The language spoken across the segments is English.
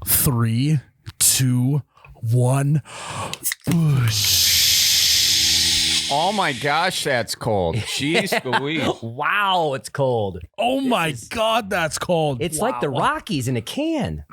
3, 2, 1. Oh my gosh, that's cold. Jeez Louise. Wow, it's cold. Oh my God, that's cold. It's like the Rockies in a can.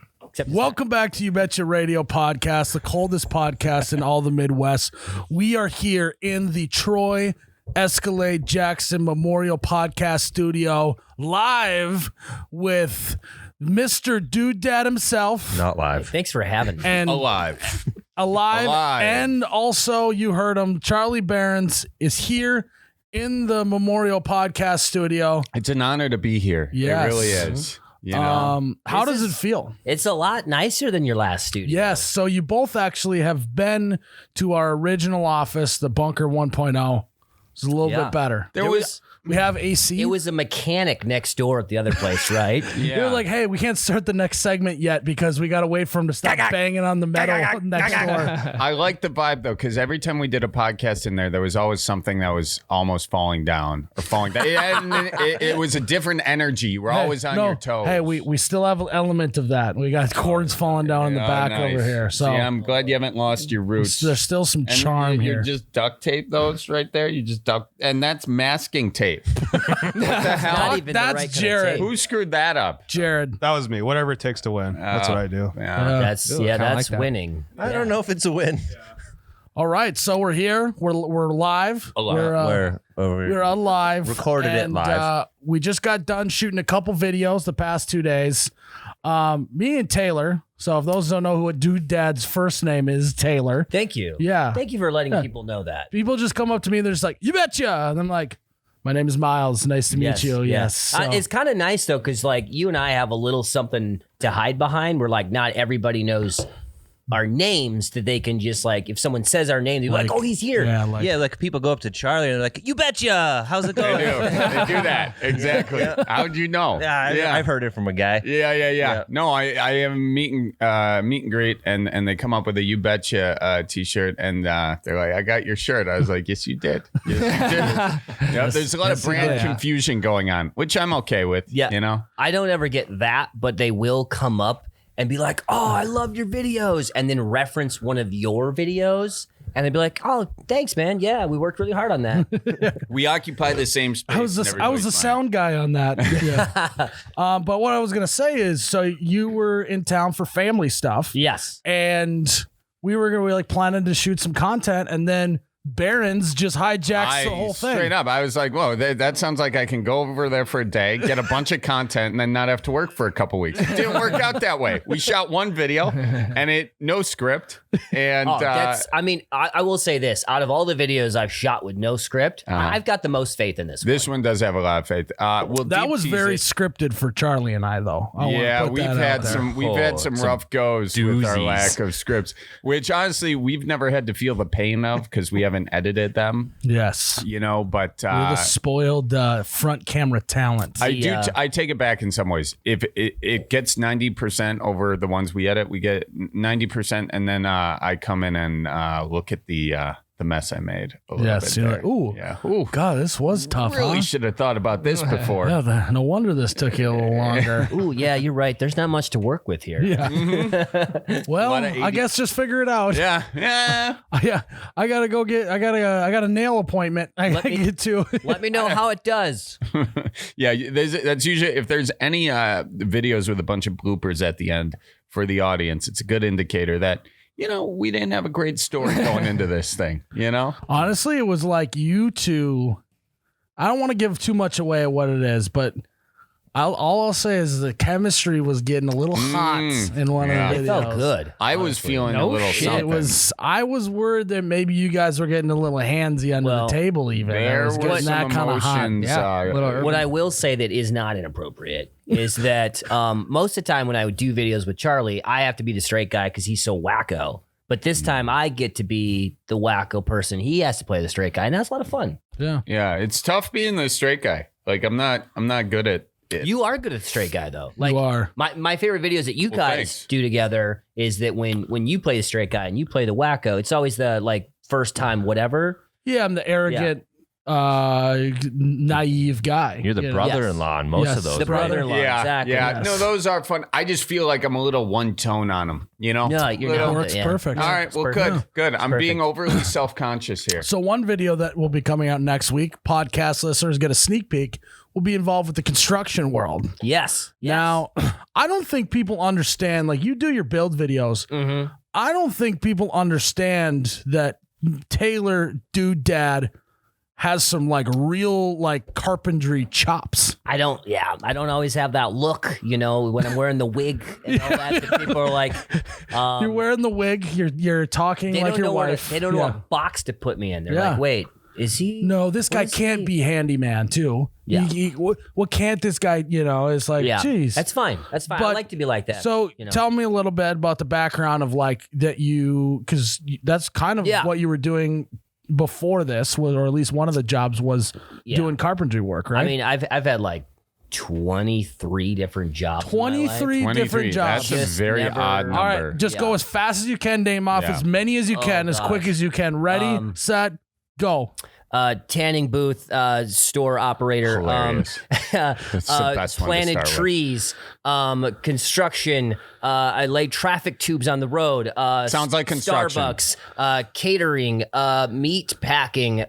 Welcome back to You Betcha Radio podcast, the coldest podcast in all the Midwest. We are here in the Troy Escalade Jackson Memorial Podcast Studio, live with Mr. Dude Dad himself. Not live. Thanks for having me. And Alive. And also, you heard him, Charlie Berens is here in the Memorial Podcast Studio. It's an honor to be here. Yes. It really is. You know? How does it feel? It's a lot nicer than your last studio. Yes. So you both actually have been to our original office, the Bunker 1.0. It's a little bit better. We have AC. It was a mechanic next door at the other place, right? Yeah. They were like, hey, we can't start the next segment yet because we got to wait for him to stop banging on the metal next door. I like the vibe though, because every time we did a podcast in there was always something that was almost falling down or falling down. It was a different energy. You were always on your toes. Hey, we still have an element of that. We got cords falling down in the back nice. over here. So see, I'm glad you haven't lost your roots. There's still some And charm you here. just duct tape those right there. You just duct, and that's masking tape. What the hell? Not even That's the right Jared. Kind of tape. Who screwed that up? Jared. That was me. Whatever it takes to win. That's what I do. Yeah. That's kinda that's like that. winning. I don't know if it's a win. All right. So we're here. We're live. Alive. We're on live. Recorded it And, live. We just got done shooting a couple videos the past 2 days. Me and Taylor. So if those don't know who a Dude Dad's first name is, Taylor. Thank you. Yeah. Thank you for letting people know that. People just come up to me and they're just like, you betcha. And I'm like, my name is Miles. Nice to meet you. Yes. So- It's kind of nice though, because like you and I have a little something to hide behind. Where like not everybody knows our names, that they can just like, if someone says our name, they're like, oh, he's here. Yeah, like, Yeah, like people go up to Charlie and they're like, "You betcha! How's it They going?" do. They do that. Exactly. How'd you know? Yeah, I've heard it from a guy. Yeah. No, I am meet and greet, and they come up with a "You Betcha" T-shirt, and they're like, "I got your shirt." I was like, "Yes, you did. Yes, you did." There's a lot of brand confusion going on, which I'm okay with. Yeah. You know. I don't ever get that, but they will come up and be like, "Oh, I love your videos," and then reference one of your videos, and they'd be like, "Oh, thanks, man. Yeah, we worked really hard on that." We occupy the same space. I was the sound guy on that. Yeah. But what I was gonna say is, so you were in town for family stuff. Yes. And we were like planning to shoot some content, and then Berens just hijacks the whole thing. Straight up, I was like, "Whoa, that sounds like I can go over there for a day, get a bunch of content, and then not have to work for a couple weeks." It didn't work out that way. We shot one video, and no script, and I will say this: out of all the videos I've shot with no script, I've got the most faith in this. this one does have a lot of faith. That was very scripted for Charlie and I, though. We've had some rough goes with our lack of scripts, which honestly we've never had to feel the pain of because we haven't edited them. Yes. You know, but We're the spoiled front camera talent. I take it back in some ways. If it gets 90% over the ones we edit, we get 90%, and then I come in and look at the mess I made. Yes, you're like, ooh, yeah, ooh, God, this was tough. really should have thought about this before. Yeah, no wonder this took you a little longer. Ooh, yeah, you're right. There's not much to work with here. Yeah. Well, I guess just figure it out. Yeah. Yeah. I gotta go I got a nail appointment. I gotta get to. Let me know how it does. Yeah, that's usually, if there's any videos with a bunch of bloopers at the end for the audience, it's a good indicator that, you know, we didn't have a great story going into this thing, you know? Honestly, it was like you two, I don't want to give too much away of what it is, but all I'll say is the chemistry was getting a little hot in one of the videos. It felt good. I was feeling a little something. I was worried that maybe you guys were getting a little handsy under the table even. There was getting some that kind of hot. emotions. What I will say that is not inappropriate is that most of the time when I would do videos with Charlie, I have to be the straight guy because he's so wacko. But this time I get to be the wacko person. He has to play the straight guy, and that's a lot of fun. Yeah. Yeah, it's tough being the straight guy. Like I'm not good at it. You are good at the straight guy though. Like you are. My favorite videos that you guys thanks. do together is that when you play the straight guy and you play the wacko, it's always the like first time whatever. Yeah, I'm the arrogant naive guy. You're the you know? brother-in-law on most Yes. of those. The right? brother-in-law. Yeah, Exactly. yeah. Yes. No, those are fun. I just feel like I'm a little one tone on them. You know? No, you're Little- not. Works perfect. All right. Well, perfect. good. I'm being overly self-conscious here. So one video that will be coming out next week, podcast listeners get a sneak peek, will be involved with the construction world. Yes. Now, I don't think people understand, like you do your build videos. Mm-hmm. I don't think people understand that Taylor Dude Dad has some like real like carpentry chops. I don't always have that look, when I'm wearing the wig and all that people are like, You're wearing the wig, you're talking they like don't your know wife. they don't know what box to put me in. They're Yeah. like, wait, is he? No, this guy is can't he? be handyman too. Yeah. What can't this guy, it's like, Yeah, geez. that's fine. That's fine. I But- like to be like that. So tell me a little bit about the background of like that because that's kind of Yeah. what you were doing before this, or at least one of the jobs was Yeah. doing carpentry work, right? I mean, I've had like 23 different jobs. in my life. 23 different jobs. That's a Just very never- odd All number. right, just go Yeah. as fast as you can. Name off Yeah. as many as you can, as quick gosh. as you can. Ready, set, go. Tanning booth, store operator, Hilarious. That's the best one to planted start with. trees, construction. I laid traffic tubes on the road. Sounds like construction. Starbucks, catering, meat packing,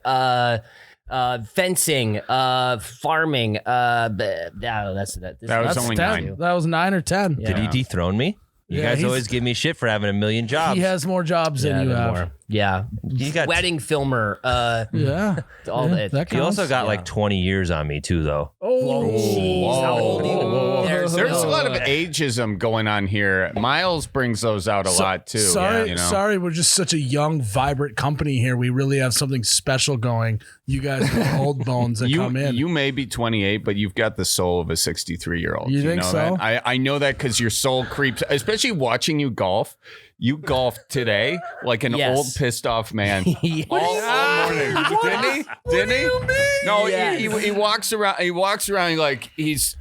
fencing, farming. That's that. That was only 10. 9. That was 9 or 10. Yeah. Did he dethrone me? You Yeah, guys he's- always give me shit for having a million jobs. He has more jobs than you have. more. Yeah, You got- wedding filmer. Yeah, all yeah, that. that You counts. also got like 20 years on me too, though. Oh, Jeez, how old are you? There's a lot of ageism going on here. Miles brings those out a lot too. Sorry, you know? sorry, we're just such a young, vibrant company here. We really have something special going. You guys are old bones that come in. You may be 28, but you've got the soul of a 63-year-old. You think know so? That? I know that because your soul creeps, especially watching you golf. You golfed today like an Yes. old pissed off man. Yeah. All morning. Didn't he? No, Yes. he walks around. He walks around like he's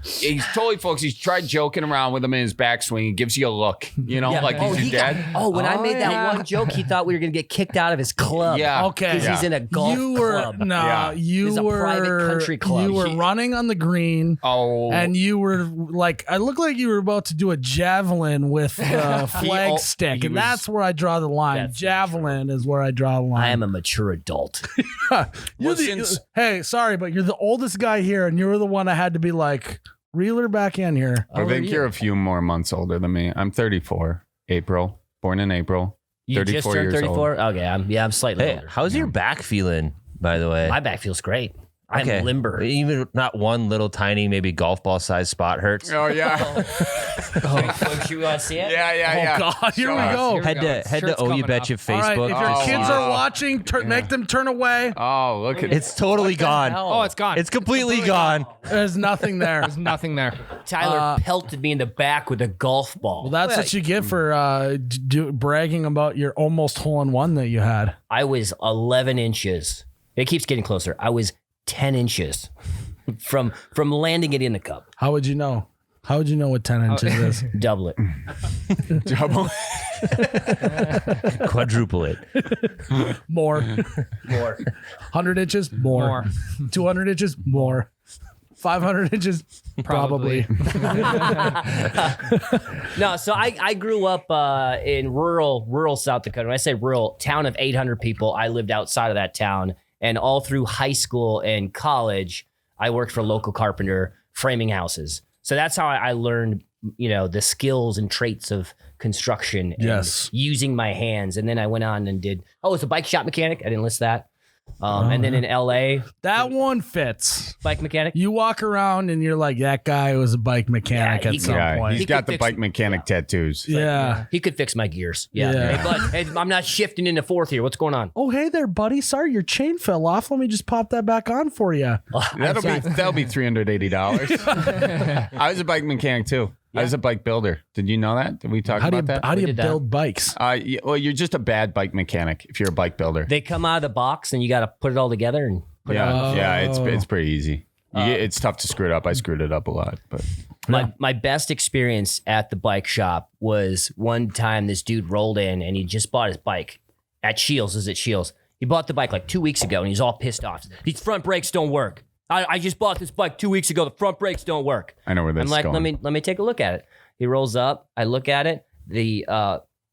totally focused. He's tried joking around with him in his backswing. He gives you a look, like he's he your dad. when I made that one joke, he thought we were gonna get kicked out of his club. Yeah. Okay. because he's in a golf you were club. Yeah. you It's a were private country club. You were running on the green. Oh, And you were like, I looked like you were about to do a javelin with a flag stick, he and was- that's where I draw the line. That's Javelin is where I draw the line. I am a mature adult. You're Well, the- since- hey, sorry, but you're the oldest guy here, and you're the one I had to be like, reel her back in here. I think you're a few more months older than me. I'm 34. April, born in April. You 34 just turned years 34. Okay, I'm slightly Hey, older. how's your back feeling, by the way? My back feels great. I'm limber. Even not one little tiny, maybe golf ball sized spot hurts. Oh yeah, Don't you see it? yeah. Oh God, here Show we us. go. Head to Shirt's Oh You coming Betcha up. All right, Facebook. if your Oh, kids wow. are watching, make them turn away. Oh, look at It's totally gone. Oh, it's gone. It's completely gone. There's nothing there. There's nothing there. Tyler pelted me in the back with a golf ball. Well, that's what you get for bragging about your almost hole-in-one that you had. I was 11 inches. It keeps getting closer. I was 10 inches from landing it in the cup. How would you know? How would you know what 10 inches is? Double it. double. Quadruple it. More. More. 100 inches? More. 200 inches? More. 500 inches? Probably. No, so I grew up in rural South Dakota. When I say rural, town of 800 people, I lived outside of that town. And all through high school and college, I worked for a local carpenter framing houses. So that's how I learned, the skills and traits of construction and Yes. using my hands. And then I went on and did, it's a bike shop mechanic. I didn't list that. And then in LA, That one fits. bike mechanic. You walk around and you're like, that guy was a bike mechanic Yeah, at some Yeah, point. he's He got could the fix bike it. mechanic tattoos. Yeah. He could fix my gears. Yeah. Yeah. Hey, bud, hey, I'm not shifting into fourth here. What's going on? Oh, hey there, buddy. Sorry, your chain fell off. Let me just pop that back on for you. That'll be $380. I was a bike mechanic too. I was a bike builder. Did you know that? Did we talk How do about that? you did that. build bikes? Well, you're just a bad bike mechanic if you're a bike builder. They come out of the box and you got to put it all together and put it on. Yeah, it's pretty easy. It's tough to screw it up. I screwed it up a lot, but My best experience at the bike shop was one time this dude rolled in and he just bought his bike at Shields. Is at Shields. He bought the bike like 2 weeks ago, and he's all pissed off. These front brakes don't work. I just bought this bike 2 weeks ago. The front brakes don't work. I know where this I'm is like, going. let me take a look at it. He rolls up. I look at it.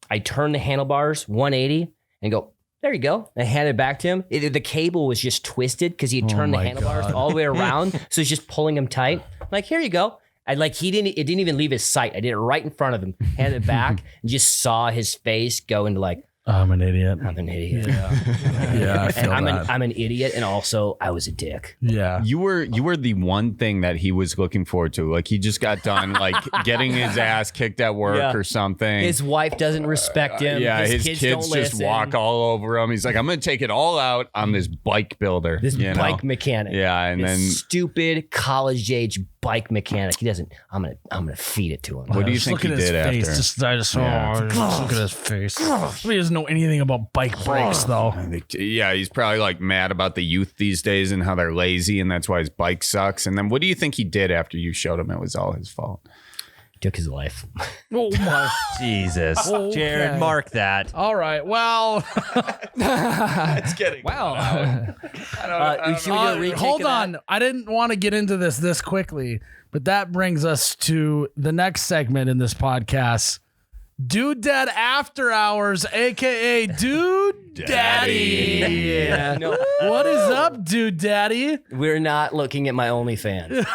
I turn the handlebars 180 and go, there you go. I hand it back to him. The cable was just twisted because he had turned the handlebars all the way around. So he's just pulling him tight. I'm like, here you go. It didn't even leave his sight. I did it right in front of him, handed it back, and just saw his face go into like, I'm an idiot. I'm an idiot. Yeah, I feel And that. I'm an idiot, and also I was a dick. Yeah. You were the one thing that he was looking forward to. Like he just got done like getting his ass kicked at work Yeah. or something. His wife doesn't respect him. Yeah, his kids kids don't just listen. walk all over him. He's like, I'm gonna take it all out on this bike builder. This you know? bike mechanic. Yeah, and This then stupid college age bike mechanic. He doesn't. I'm gonna feed it to him. what do you Just think look he at his did face. after? Just look at his face. He doesn't know anything about bike brakes, though. Yeah, he's probably like mad about the youth these days and how they're lazy, and that's why his bike sucks. And then what do you think he did after you showed him it was all his fault? Took his life. Oh my! Jesus. Okay. Jared, mark that. All right. Well, It's getting Wow. Should we do a retake hold of that? on. I didn't want to get into this quickly, but that brings us to the next segment in this podcast. Dude Dad After Hours, aka Dude Daddy. Yeah. No, What is up, Dude Daddy? we're not looking at my OnlyFans.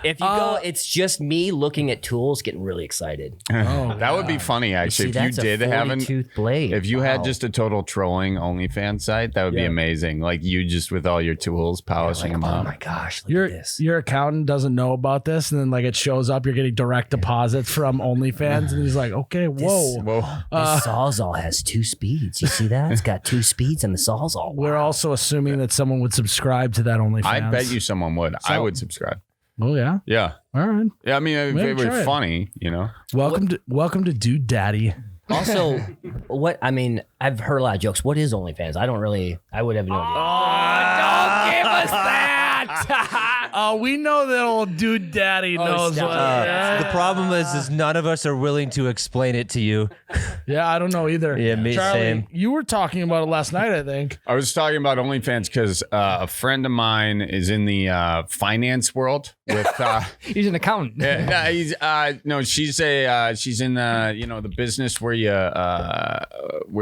If you go, it's just me looking at tools, getting really excited. that would be funny actually See, if you that's did a have an 40-tooth blade. if you had Wow. just a total trolling OnlyFans site, that would be amazing. Like you just with all your tools polishing them oh up. my gosh, look at this. Your accountant doesn't know about this, and then like it shows up, you're getting direct deposits from OnlyFans, and he's like, "Okay, whoa." Whoa. This Sawzall has 2 speeds. You see that? It's got 2 speeds on the Sawzall. We're also assuming that someone would subscribe to that OnlyFans. I bet you someone would. I would subscribe. Oh yeah. Yeah. All right. Yeah, I mean, if Maybe it try were it. funny, you know. Welcome to Dude Daddy. Also, what I mean, I've heard a lot of jokes. What is OnlyFans? I would have no idea. Don't give us that. We know that old Dude Daddy knows stop. what. The problem is none of us are willing to explain it to you. Yeah, I don't know either. Yeah, me Charlie, same. you were talking about it last night, I think. I was talking about OnlyFans because a friend of mine is in the finance world with. He's an accountant. She's in the business where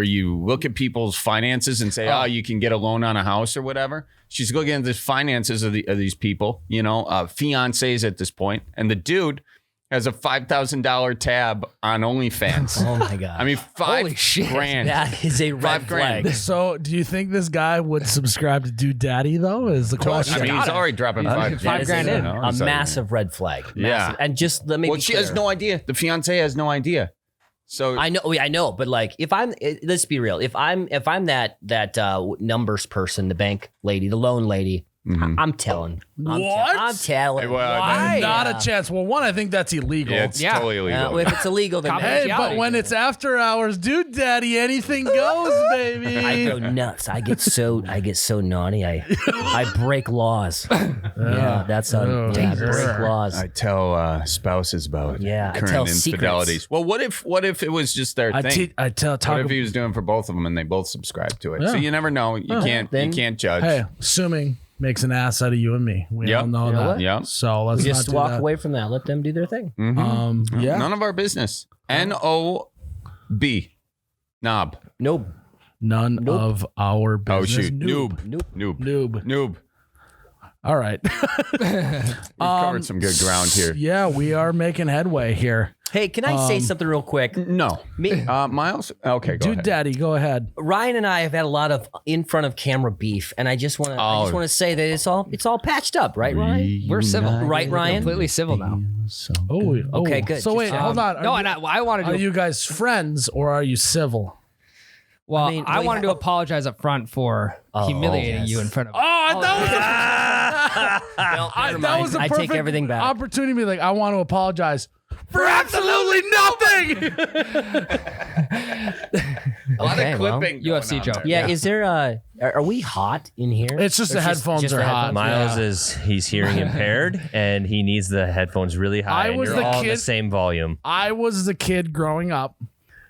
you look at people's finances and say, you can get a loan on a house or whatever. She's looking at the finances of these people, fiancés at this point, and the dude has a $5,000 tab on OnlyFans. Oh my god! I mean, Holy shit. $5,000. that is a red $5,000. flag. So, do you think this guy would subscribe to Dude Daddy though? Is the question. I mean, he's already dropping That $5 is grand a, in. a massive red flag. Yeah. Massive. And just let me. Well, be she clear. has no idea. The fiance has no idea. So I know, but like, if I'm, let's be real. If I'm that numbers person, the bank lady, the loan lady, I'm telling. What? I'm telling. Well, Why? Not Yeah. a chance. Well, one, I think that's illegal. it's Yeah. totally illegal. If it's illegal, then Hey, but Confidentiality. when it's after hours, Dude Daddy, anything goes, baby. I go nuts. I get so naughty. I break laws. Yeah, that's I break laws. I tell spouses about Yeah, I current tell infidelities. secrets. Well, what if it was just their thing? I tell What if he was doing for both of them and they both subscribe to it? Yeah. So you never know. You then- can't judge. Hey, assuming makes an ass out of you and me. We Yep. all know You know that. what? Yep. So let's Just not do walk that. away from that. Let them do their thing. Yeah. None of our business. NOB. Knob. Nope. None of our Oh business. shoot. Noob. Nope. Noob. All right. We've covered some good ground here. Yeah, we are making headway here. Hey, can I say something real quick? No. Me, Miles? Okay, go Dude ahead. Daddy, go ahead. Ryan and I have had a lot of in front of camera beef, and I just want to say that it's all patched up, right, Ryan? We're civil. Right, Ryan? Completely civil now. Oh, Okay, good. So wait, Just, hold on. No, and I wanted Are to. you guys friends or are you civil? Well, I mean, I we wanted to have- apologize up front for humiliating yes. you in front of. That was a I perfect take everything back. opportunity to be like, I want to apologize for absolutely nothing. Okay, well, UFC joke. yeah, is there are we hot in here? It's just the headphones just are the hot. headphones? He's hearing impaired and he needs the headphones really high. I And was you're the all in the kid- same volume. I was the kid growing up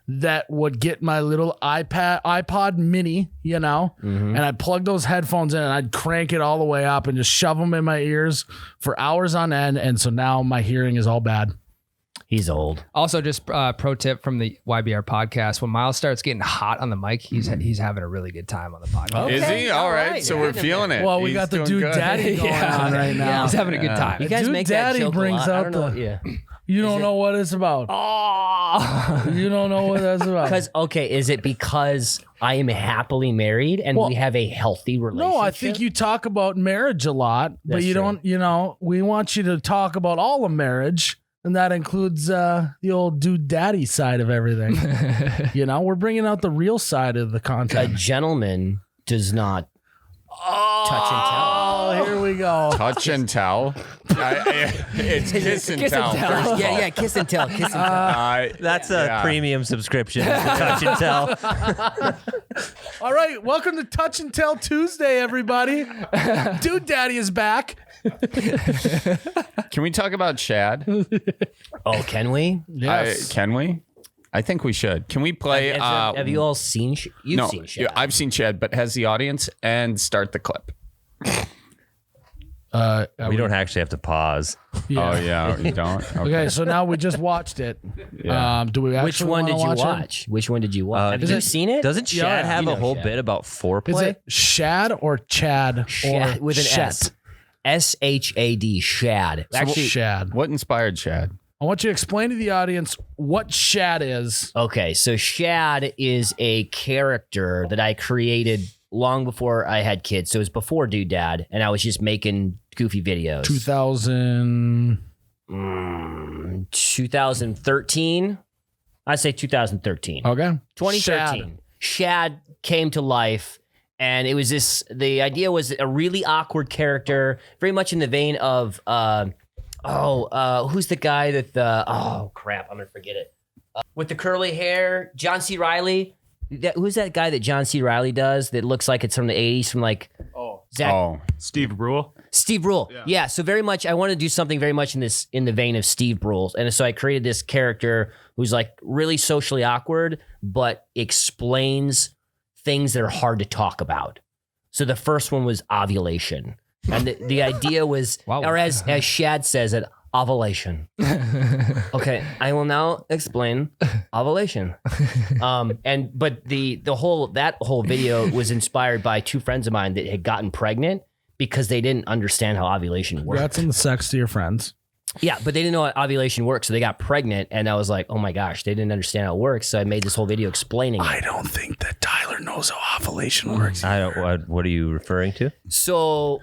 that would get my little iPod mini, and I'd plug those headphones in and I'd crank it all the way up and just shove them in my ears for hours on end. And so now my hearing is all bad. He's old. Also, just pro tip from the YBR podcast: when Miles starts getting hot on the mic, he's having a really good time on the podcast. Is he? All right. So we're feeling it. Well, we He's got the doing dude good. daddy going on right now. He's having a good time. You guys Dude make Daddy that joke brings a lot. I out don't know. the- Yeah. You don't know what it's about. Oh, You don't know what that's about. Because is it because I am happily married and we have a healthy relationship? No, I think you talk about marriage a lot, but That's you true. don't, we want you to talk about all of marriage, and that includes the old dude daddy side of everything. We're bringing out the real side of the a content. gentleman does not touch and tell. Oh, here we go. Touch and tell. It's kiss and tell. First of all. Yeah, kiss and tell. Kiss and tell. That's a Yeah. premium subscription. To touch and tell. All right, welcome to Touch and Tell Tuesday, everybody. Dude daddy is back. Can we talk about Chad? Oh, can we? Yes. Can we? I think we should. Can we play? Have you all seen? You've no, seen Chad. yeah, I've seen Chad, but has the audience and start the clip. We don't actually have to pause. Oh yeah, you don't. Okay, so now we just watched it. Yeah. Do we actually Which one did you wanna watch? Which one did you watch? Have you seen it? Doesn't Chad Yeah, have you a know whole Chad. bit about Is foreplay? it Shad or Chad? Shad or with an Shet? S. SHAD. Shad. Actually, Shad. What inspired Chad? I want you to explain to the audience what Shad is. okay, so Shad is a character that I created long before I had kids. So it was before Dude Dad, and I was just making goofy videos. 2013. I say 2013. Okay. 2013. Shad came to life, and it was the idea was a really awkward character, very much in the vein of who's the guy oh crap, I'm gonna forget it. With the curly hair, John C. Reilly. Who's that guy that John C. Reilly does that looks like it's from the 80s, from like Zach Oh, Steve Brule. Steve Brule. Yeah. So very much, I want to do something very much in the vein of Steve Brule. And so I created this character who's like really socially awkward, but explains things that are hard to talk about. So the first one was ovulation. And the idea was, Wow. or as Shad says it, ovulation. Okay, I will now explain ovulation. But that whole video was inspired by two friends of mine that had gotten pregnant because they didn't understand how ovulation worked. That's in the sex to your friends. Yeah, but they didn't know how ovulation works, so they got pregnant, and I was like, oh my gosh, they didn't understand how it works, so I made this whole video explaining it. I don't think that Tyler knows how ovulation works. I don't. What are you referring to? So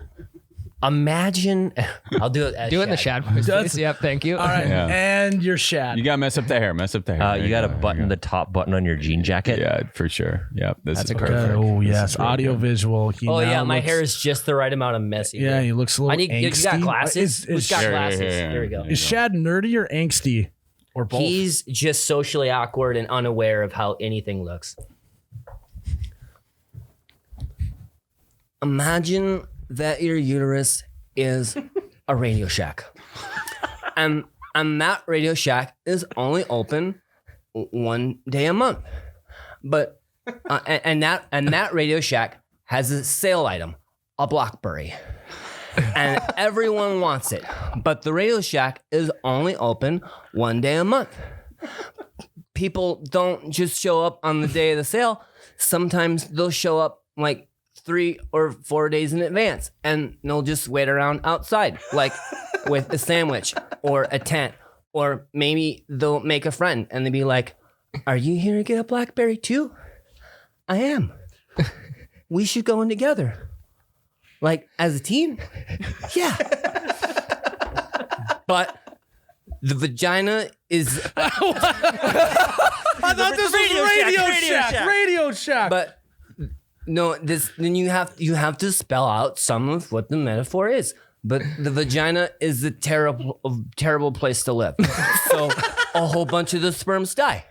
imagine, I'll do it as do it in the Shad. Shad voice. That's- please. Yep, thank you. All right, Yeah. and you're Shad. you gotta mess up the hair. Mess up the hair. There You got to go, there button you the top button on your jean jacket. go. Yeah, for sure. Yep. This is Okay. perfect. Oh This yes, is really audio good. visual. He Oh now yeah, my looks- hair is just the right amount of messy. Yeah, he looks a little I need. You angsty. got glasses? Who's got Here, here, glasses? here, There we go. Is Shad nerdy or angsty, or both? He's just socially awkward and unaware of how anything looks. Imagine that your uterus is a Radio Shack. and that Radio Shack is only open one day a month. But and that Radio Shack has a sale item, a BlackBerry. And everyone wants it. But the Radio Shack is only open one day a month. People don't just show up on the day of the sale. Sometimes they'll show up like 3 or 4 days in advance, and they'll just wait around outside, like with a sandwich or a tent, or maybe they'll make a friend and they'll be like, "Are you here to get a BlackBerry too?" "I am." "We should go in together." "Like as a team?" "Yeah." But the vagina is, I thought this was Radio Shack. but no, then you have to spell out some of what the metaphor is. But the vagina is a terrible place to live. So a whole bunch of the sperms die.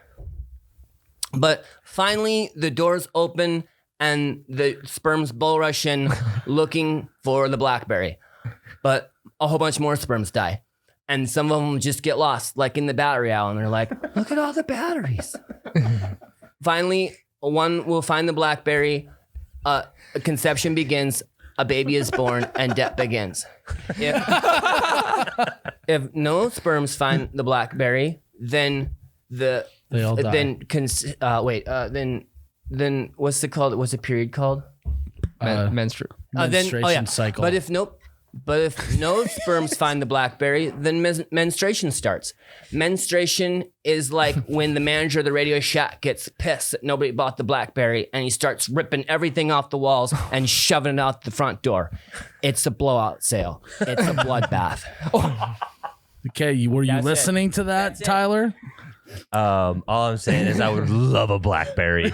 But finally the doors open and the sperms bull rush in looking for the BlackBerry. But a whole bunch more sperms die. And some of them just get lost, like in the battery aisle, and they're like, "Look at all the batteries." finally, one will find the BlackBerry. A conception begins. A baby is born, and death begins. If no sperms find the BlackBerry, then They all die. then what's it called? What's the period called? Menstruation cycle. But if no sperms find the BlackBerry, then menstruation starts. Menstruation is like when the manager of the Radio Shack gets pissed that nobody bought the BlackBerry, and he starts ripping everything off the walls and shoving it out the front door. It's a blowout sale. It's a bloodbath. Okay, were you listening to that, Tyler? All I'm saying is I would love a BlackBerry. You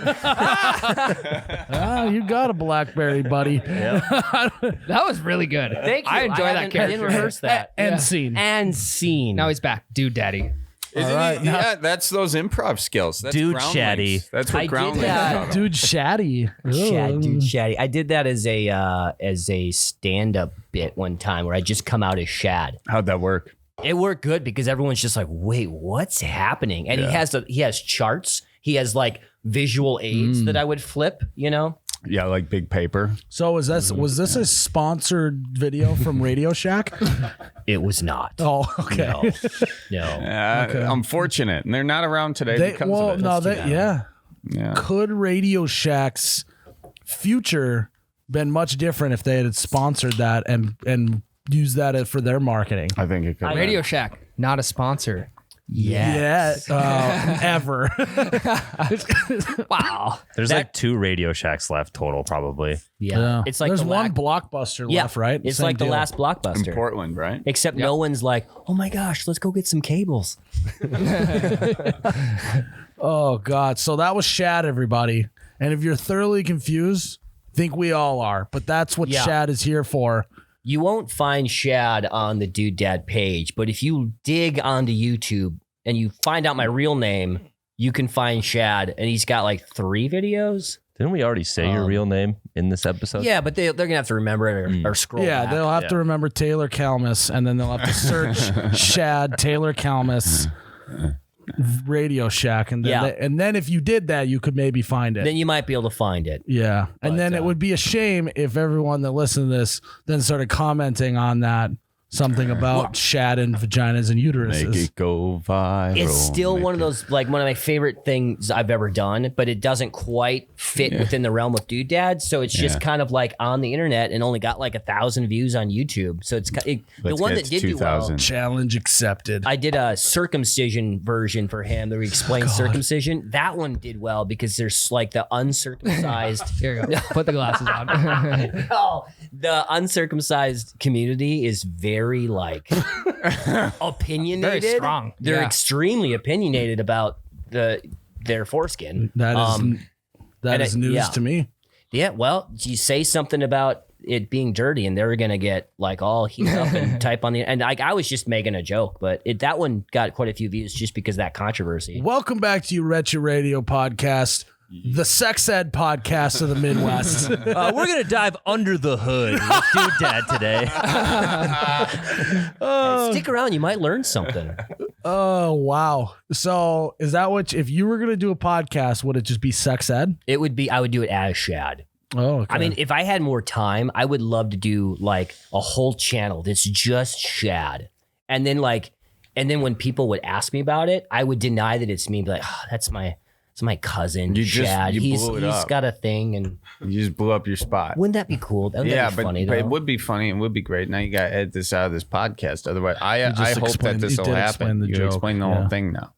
got a BlackBerry, buddy. That was really good. Thank you. I enjoy that I didn't character. rehearse that. And scene. And scene. Now he's back. Dude daddy. Isn't he? Yeah, that's those improv skills. That's Dude groundlings. chatty. That's what I did groundlings that. are. Dude, Shatty. Dude, Shaddy. I did that as a stand-up bit one time where I just come out as Shad. How'd that work? It worked good because everyone's just like, "Wait, what's happening?" And he has charts. He has like visual aids that I would flip. You know. Yeah, like big paper. So was this a sponsored video from Radio Shack? It was not. Oh, okay. No. Unfortunate, and they're not around today because of it. Yeah. Yeah. Could Radio Shack's future been much different if they had sponsored that and used that for their marketing? I think it could. Radio Shack, not a sponsor. Yes. Ever. Wow. There's like 2 Radio Shacks left total, probably. Yeah. It's like there's the one Blockbuster yeah, left, right? It's Same like deal. the last Blockbuster. in Portland, right? Except no one's like, "Oh my gosh, let's go get some cables." Oh God. So that was Shad, everybody. And if you're thoroughly confused, think we all are. But that's what Yeah. Shad is here for. You won't find Shad on the Dude Dad page, but if you dig onto YouTube and you find out my real name, you can find Shad, and he's got like 3 videos. Didn't we already say your real name in this episode? Yeah, but they're gonna have to remember it or scroll. Yeah, back. they'll have to remember Taylor Kalmus, and then they'll have to search Shad Taylor Kalmus Radio Shack, and then Yeah. and then if you did that, you could maybe find it. Then you might be able to find it. Yeah. And then it would be a shame if everyone that listened to this then started commenting on that. Something about shad and vaginas and uteruses. Make it go viral. It's still Make one of those, like one of my favorite things I've ever done, but it doesn't quite fit within the realm of Dude Dad. So it's just kind of like on the internet and only got like 1,000 views on YouTube. So it's the Let's one get that did to do well. 2,000. Challenge accepted. I did a circumcision version for him that we explained circumcision. That one did well because there's like the uncircumcised. Here you go. Put the glasses on. No, the uncircumcised community is very like opinionated. Very strong. They're Yeah. extremely opinionated about their foreskin. That is and news yeah. to me. Yeah, well, you say something about it being dirty, and they're gonna get like all heated up and type on the. And I was just making a joke, but that one got quite a few views just because of that controversy. Welcome back to your Retro Radio podcast, the sex ed podcast of the Midwest. We're going to dive under the hood with Dude Dad today. Stick around, you might learn something. Oh, wow. So is that what, if you were going to do a podcast, would it just be sex ed? It would be. I would do it as Shad. Oh, okay. I mean, if I had more time, I would love to do like a whole channel that's just Shad. And then when people would ask me about it, I would deny that it's me. Be like, oh, that's my cousin, Shad. You He's blew it up. got a thing, and You just blew up your spot. wouldn't that be cool? Wouldn't Yeah, that be funny, but though? it would be funny and would be great. Now you got to edit this out of this podcast. Otherwise, I just hope that explained- this you will did happen. explain the You joke, explain the yeah. whole thing now.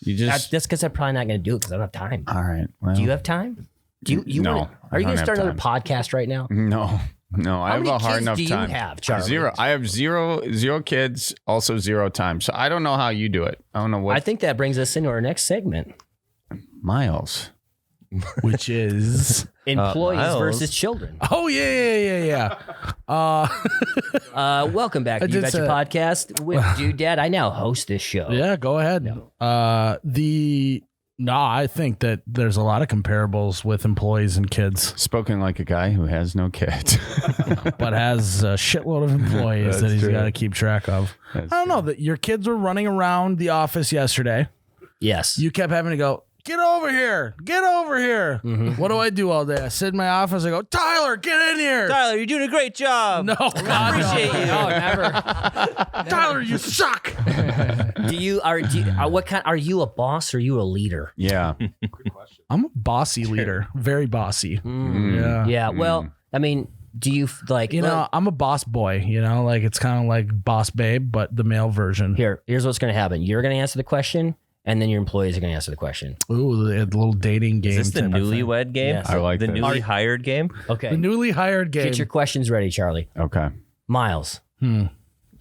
You just That's because I'm probably not going to do it because I don't have time. all right. Well, Do you have time? Do you? No, wanna, I are you don't going to have start another time. podcast right now? No, I have many a hard kids enough do you time. have, Charlie? 0. I have zero kids. Also 0 time. So I don't know how you do it. I don't know what I think that brings us into our next segment: Miles. which is, employees Miles. versus children. oh, yeah. Welcome back I to You did Betcha say- Podcast with Dude Dad. I now host this show. Yeah, go ahead. I think that there's a lot of comparables with employees and kids, Spoken like a guy who has no kids. but has a shitload of employees that That's he's true. got to keep track of. That's I don't know that your kids were running around the office yesterday. Yes. You kept having to go, get over here. Get over here. Mm-hmm. What do I do all day? I sit in my office. I go, Tyler, get in here. Tyler, you're doing a great job. No, God, appreciate you. No, never. Tyler, you suck. Do you what kind? Are you a boss or are you a leader? Yeah. I'm a bossy leader. Very bossy. Yeah. Yeah. Well, I mean, do you like? You know, I'm a boss boy, you know, like it's kind of like Boss Babe, but the male version. here's what's going to happen. You're going to answer the question, and then your employees are going to answer the question. Ooh, the little dating game. Is this the type of thing. newlywed game? Yes. I like the this. newly hired game. Okay. The newly hired game. Get your questions ready, Charlie. Okay. Miles, do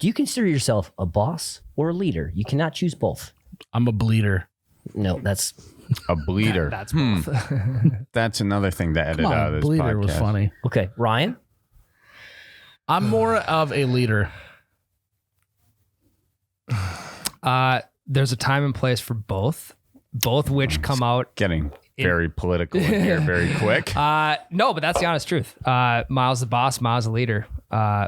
you consider yourself a boss or a leader? You cannot choose both. I'm a bleeder. No, that's A bleeder. That's both. That's another thing to edit Come out on, of this bleeder podcast. was funny. okay. Ryan, I'm more of a leader. There's a time and place for both which come out. Getting very political in here very quick. No, but that's the honest truth. Miles the boss, Miles the leader.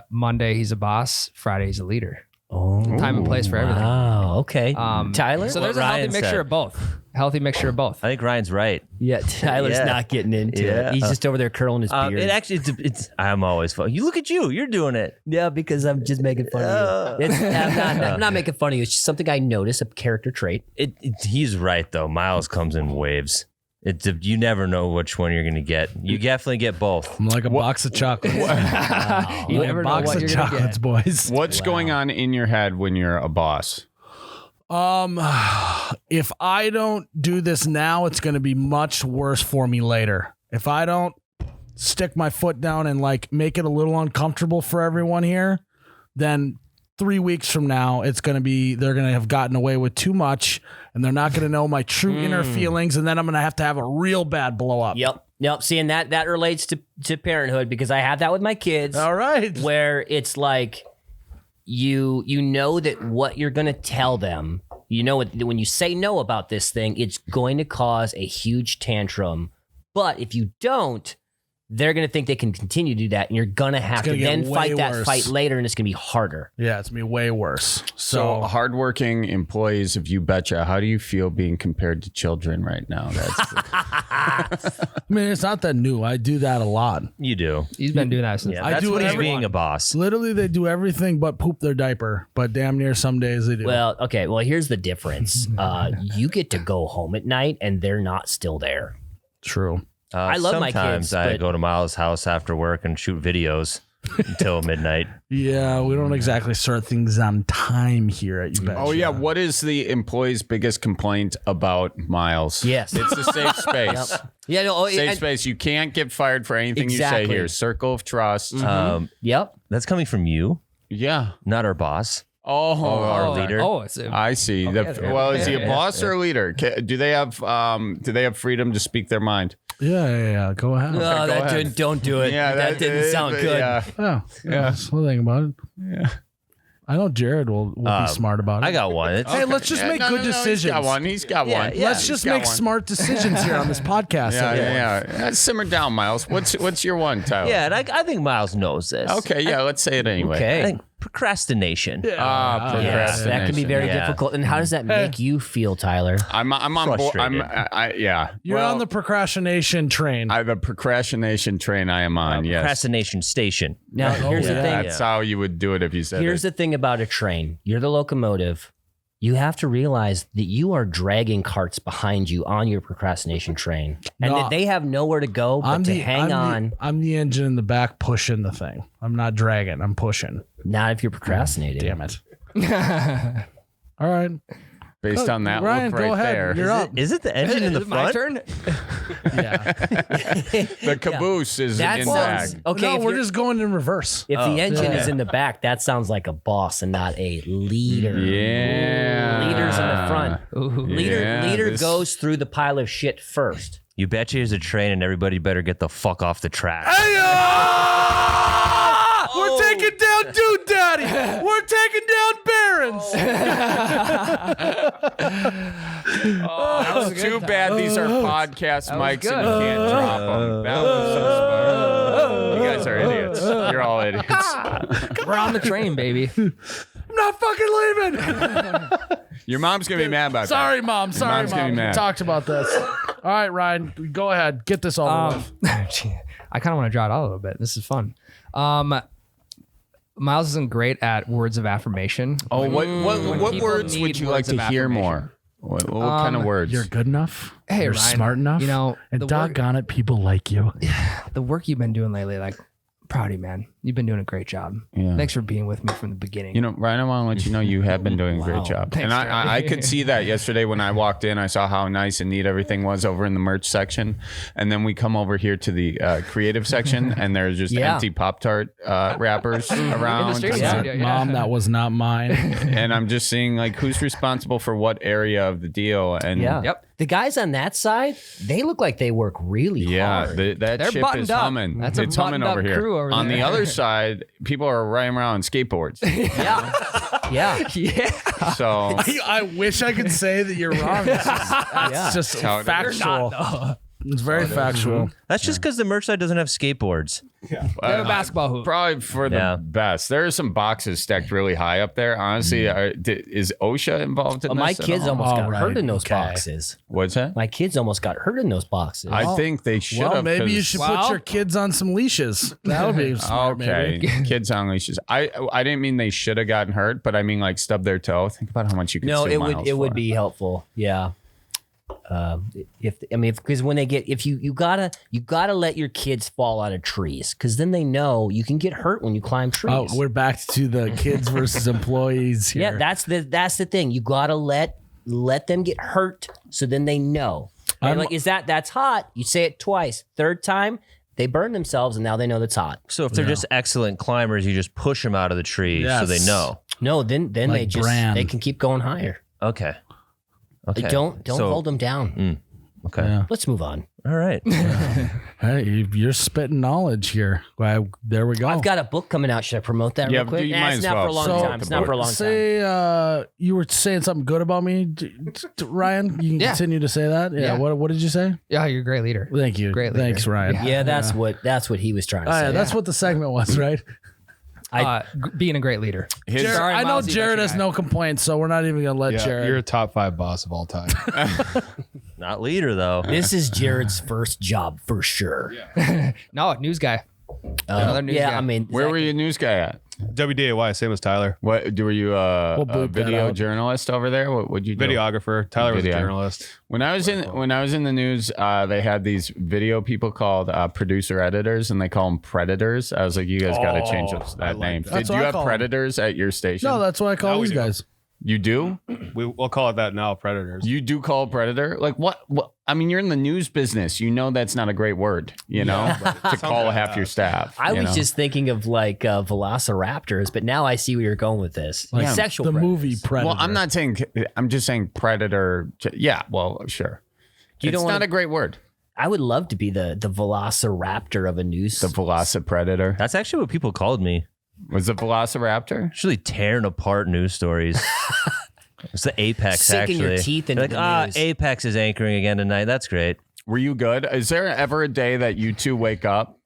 Monday he's a boss, Friday he's a leader. Time and place for everything. wow. Okay. Tyler. So there's What a healthy Ryan mixture said. of both. Healthy mixture of both. I think Ryan's right. yeah, Tyler's Yeah. not getting into Yeah. it. He's just over there curling his beard. It actually, it's. I'm always fun. You look at you. You're doing it. Yeah, because I'm just making fun of you. I'm not making fun of you. It's just something I notice, a character trait. He's right though. Miles comes in waves. You never know which one you're going to get. You definitely get both. I'm like a box of chocolates. You Like never a know box what of you're gonna chocolates, get. boys. What's going on in your head when you're a boss? If I don't do this now, it's going to be much worse for me later. If I don't stick my foot down and like make it a little uncomfortable for everyone here, then 3 weeks from now, it's going to be, they're going to have gotten away with too much and they're not going to know my true inner feelings. And then I'm going to have a real bad blow up. Yep. See, and that relates to parenthood because I have that with my kids. All right. Where it's like you know that what you're going to tell them, you know, when you say no about this thing, it's going to cause a huge tantrum. But if you don't, they're going to think they can continue to do that, and you're going to have to gonna get then way fight that worse. fight later, and it's going to be harder. Yeah, it's going to be way worse. So hardworking employees of You Betcha, how do you feel being compared to children right now? That's I mean, it's not that new. I do that a lot. You do. He's been doing that since. Yeah, I that's do what he's every- being a boss. Literally, they do everything but poop their diaper. But damn near some days they do. Well, okay. Well, here's the difference. You get to go home at night, and they're not still there. True. I love my Sometimes kids, I but- go to Miles' house after work and shoot videos until midnight. Yeah, we don't exactly start things on time here at You Betcha. Oh yeah, what is the employee's biggest complaint about Miles? Yes. It's a safe space. Yeah. No. Safe and- space. You can't get fired for anything you say Exactly. here. Circle of trust. Yep. That's coming from you, Yeah. not our boss. Oh, Our leader. Oh, it's a, I see. Well, is he a boss or a leader? Do they have freedom to speak their mind? Yeah. Go ahead. No, go that ahead. didn't. Don't do it. that didn't sound good. Yeah. Yeah. That's one thing about it. Yeah. I know Jared will be smart about it. I got one. It's, Hey, let's just make good decisions. He's got one. He's got one. Let's just make smart decisions here on this podcast. Yeah. Simmer down, Miles. What's your one, Tyler? yeah, and I think Miles knows this. Okay. Yeah. Let's say it anyway. I Okay. think procrastination. Procrastination. Yes, that can be very Yeah. difficult. And how does that make you feel, Tyler? I'm on board. Frustrated. Yeah. You're on the procrastination train. the procrastination train I am on. Yes. Procrastination station. Now, here's the yeah. thing. That's how you would do it if you said Here's it. the thing about a train. You're the locomotive. You have to realize that you are dragging carts behind you on your procrastination train, and No, that they have nowhere to go but to hang on. I'm the engine in the back pushing the thing. I'm not dragging. I'm pushing. Not if you're procrastinating. Damn it. All right. Based on that Ryan, look go right ahead. there. You're up. Is it the engine in the Is it my front? turn? Yeah. The caboose is That in sounds bag. okay. no, if we're you're- just going in reverse. if the engine yeah. is in the back, that sounds like a boss and not a leader. Yeah. Leader's in the front. Ooh. Leader this- goes through the pile of shit first. You betcha there's a train and everybody better get the fuck off the track. We're taking down Dude Daddy. We're taking down Berens. It's too bad these are podcast mics good. and you can't drop them. That was so smart. You guys are idiots. You're all idiots. We're on the train, baby. I'm not not fucking leaving. Your mom's gonna be mad about Sorry, that. Mom. Sorry, mom's gonna be Mom. We mad. talked about this. All right, Ryan, go ahead. Get this over with. I kind of want to draw it out a little bit. This is fun. Miles isn't great at words of affirmation. Oh, what people words would need you like words to of hear affirmation. more? What kind of words? You're good enough. Hey, You're Ryan, smart enough. you know, and the work- doggone it, people like you. The work you've been doing lately, like, proud of you, man. You've been doing a great job. Yeah. Thanks for being with me from the beginning. You know, Ryan, I want to let you know you have been doing a great Wow. job. Thanks, and I could see that yesterday when I walked in. I saw how nice and neat everything was over in the merch section. And then we come over here to the creative section, and there's just Yeah. empty Pop-Tart wrappers around. streaming Yeah, studio, yeah. Mom, that was not mine. And I'm just seeing, like, who's responsible for what area of the deal. And Yeah. Yep. The guys on that side, they look like they work really yeah, hard. that They're ship buttoned is up. humming. That's a it's humming buttoned over up here. crew over On the there. other side, people are riding around on skateboards. yeah. Yeah. Yeah. So I wish I could say that you're wrong. That's just how it is. factual. It's very factual. That's just because the merch side doesn't have skateboards. They have a basketball hoop. probably for the Yeah. best. There are some boxes stacked really high up there. Honestly, is OSHA involved in My this at kids all? almost All got right, hurt in those okay. boxes. What's that? My kids almost got hurt in those boxes. I think they should Well, have. maybe you 'cause- should put your kids on some leashes. That would be smart, Okay, maybe. kids on leashes. I didn't mean they should have gotten hurt, but I mean like stub their toe. Think about how much you could. no, sue it Miles would for. be helpful. Yeah. Because when they get, if you gotta let your kids fall out of trees, because then they know you can get hurt when you climb trees. Oh, we're back to the kids versus employees here. Yeah, that's the thing. You gotta let them get hurt, so then they know. Right? I'm- Like, that's hot? You say it twice. Third time, they burn themselves, and now they know that's hot. So if they're just excellent climbers, you just push them out of the tree so Yes. they know. No, then they Like just Bran. they can keep going higher. Okay. Okay. Don't So- hold them down. Okay. Yeah. Let's move on. All right. Hey, you're spitting knowledge here. Well, there we go. I've got a book coming out. Should I promote that Yeah, real quick? you Nah, might it's as not for a well. long So- time. It's not for a long time. Say, you were saying something good about me, Ryan. You can Yeah. continue to say that. Yeah. Yeah. What did you say? Yeah, you're a great leader. Thank you. Great leader. Thanks, Ryan. Yeah, that's what he was trying to Oh, say. yeah, that's what the segment was, right? Being a great leader. His- Jared, Sorry, I know Miles, you Jared bet has you no complaints, so we're not even gonna let Yeah, Jared. you're a top 5 boss of all time. Not leader though. This is Jared's first job for sure. No, news guy. Another news yeah, guy. I mean, Where were you news guy at? WDAY, same as Tyler. What were you a bleep that video out. journalist over there? What would you do? Videographer. Tyler was a Video. journalist. When I was in the news, they had these video people called producer editors, and they call them predators. I was like, you guys got to change that name. that. That's Did what you I have call 'em. predators at your station? No, that's what I call No, we these do. guys. You do? We'll call it that now, Predators. You do call predator? Like what? I mean, you're in the news business. You know that's not a great word, you know, to call half your staff. I you was know? just thinking of like velociraptors, but now I see where you're going with this. Like Yeah, sexual The predators. movie Predator. Well, I'm not saying. I'm just saying predator. Yeah. Well, sure. You It's don't not wanna- a great word. I would love to be the velociraptor of a news. The velocipredator. That's actually what people called me. Was it velociraptor? Actually tearing apart news stories. It's the Apex, Sinking actually. your teeth into They're the like, news. Apex is anchoring again tonight. That's great. Were you good? Is there ever a day that you two wake up?